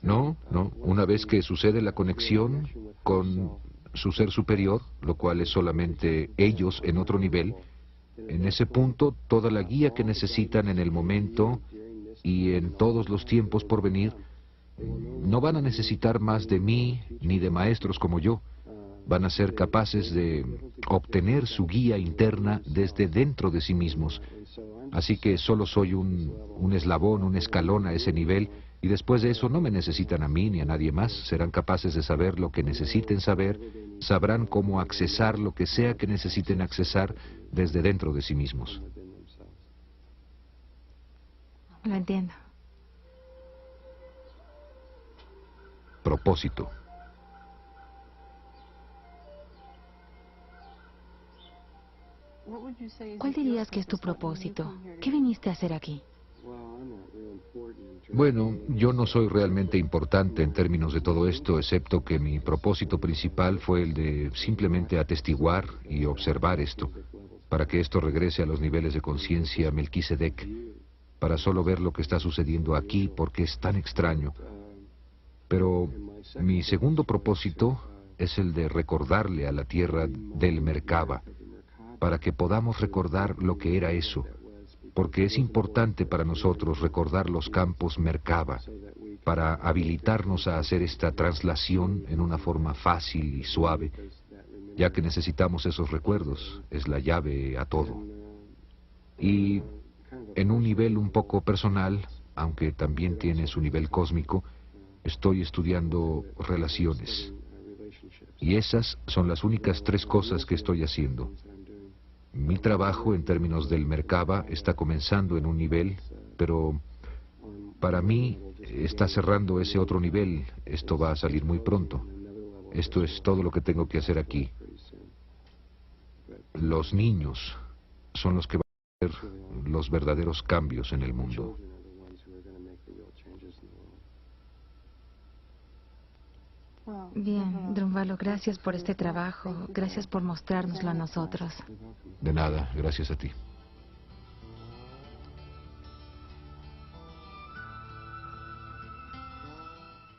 No, no, una vez que sucede la conexión con su ser superior, lo cual es solamente ellos en otro nivel, en ese punto toda la guía que necesitan en el momento y en todos los tiempos por venir, no van a necesitar más de mí ni de maestros como yo. Van a ser capaces de obtener su guía interna desde dentro de sí mismos. Así que solo soy un eslabón, un escalón a ese nivel, y después de eso no me necesitan a mí ni a nadie más. Serán capaces de saber lo que necesiten saber, sabrán cómo accesar lo que sea que necesiten accesar desde dentro de sí mismos. Lo entiendo. Propósito. ¿Cuál dirías que es tu propósito? ¿Qué viniste a hacer aquí? Bueno, yo no soy realmente importante en términos de todo esto, excepto que mi propósito principal fue el de simplemente atestiguar y observar esto, para que esto regrese a los niveles de conciencia Melquisedec, para solo ver lo que está sucediendo aquí porque es tan extraño. Pero mi segundo propósito es el de recordarle a la tierra del Merkaba, para que podamos recordar lo que era eso, porque es importante para nosotros recordar los campos Merkaba, para habilitarnos a hacer esta traslación en una forma fácil y suave, ya que necesitamos esos recuerdos, es la llave a todo. Y en un nivel un poco personal, aunque también tiene su nivel cósmico, estoy estudiando relaciones. Y esas son las únicas 3 cosas que estoy haciendo. Mi trabajo en términos del Merkaba está comenzando en un nivel, pero para mí está cerrando ese otro nivel. Esto va a salir muy pronto. Esto es todo lo que tengo que hacer aquí. Los niños son los que van a hacer los verdaderos cambios en el mundo. Bien, Drunvalo, gracias por este trabajo. Gracias por mostrárnoslo a nosotros. De nada, gracias a ti.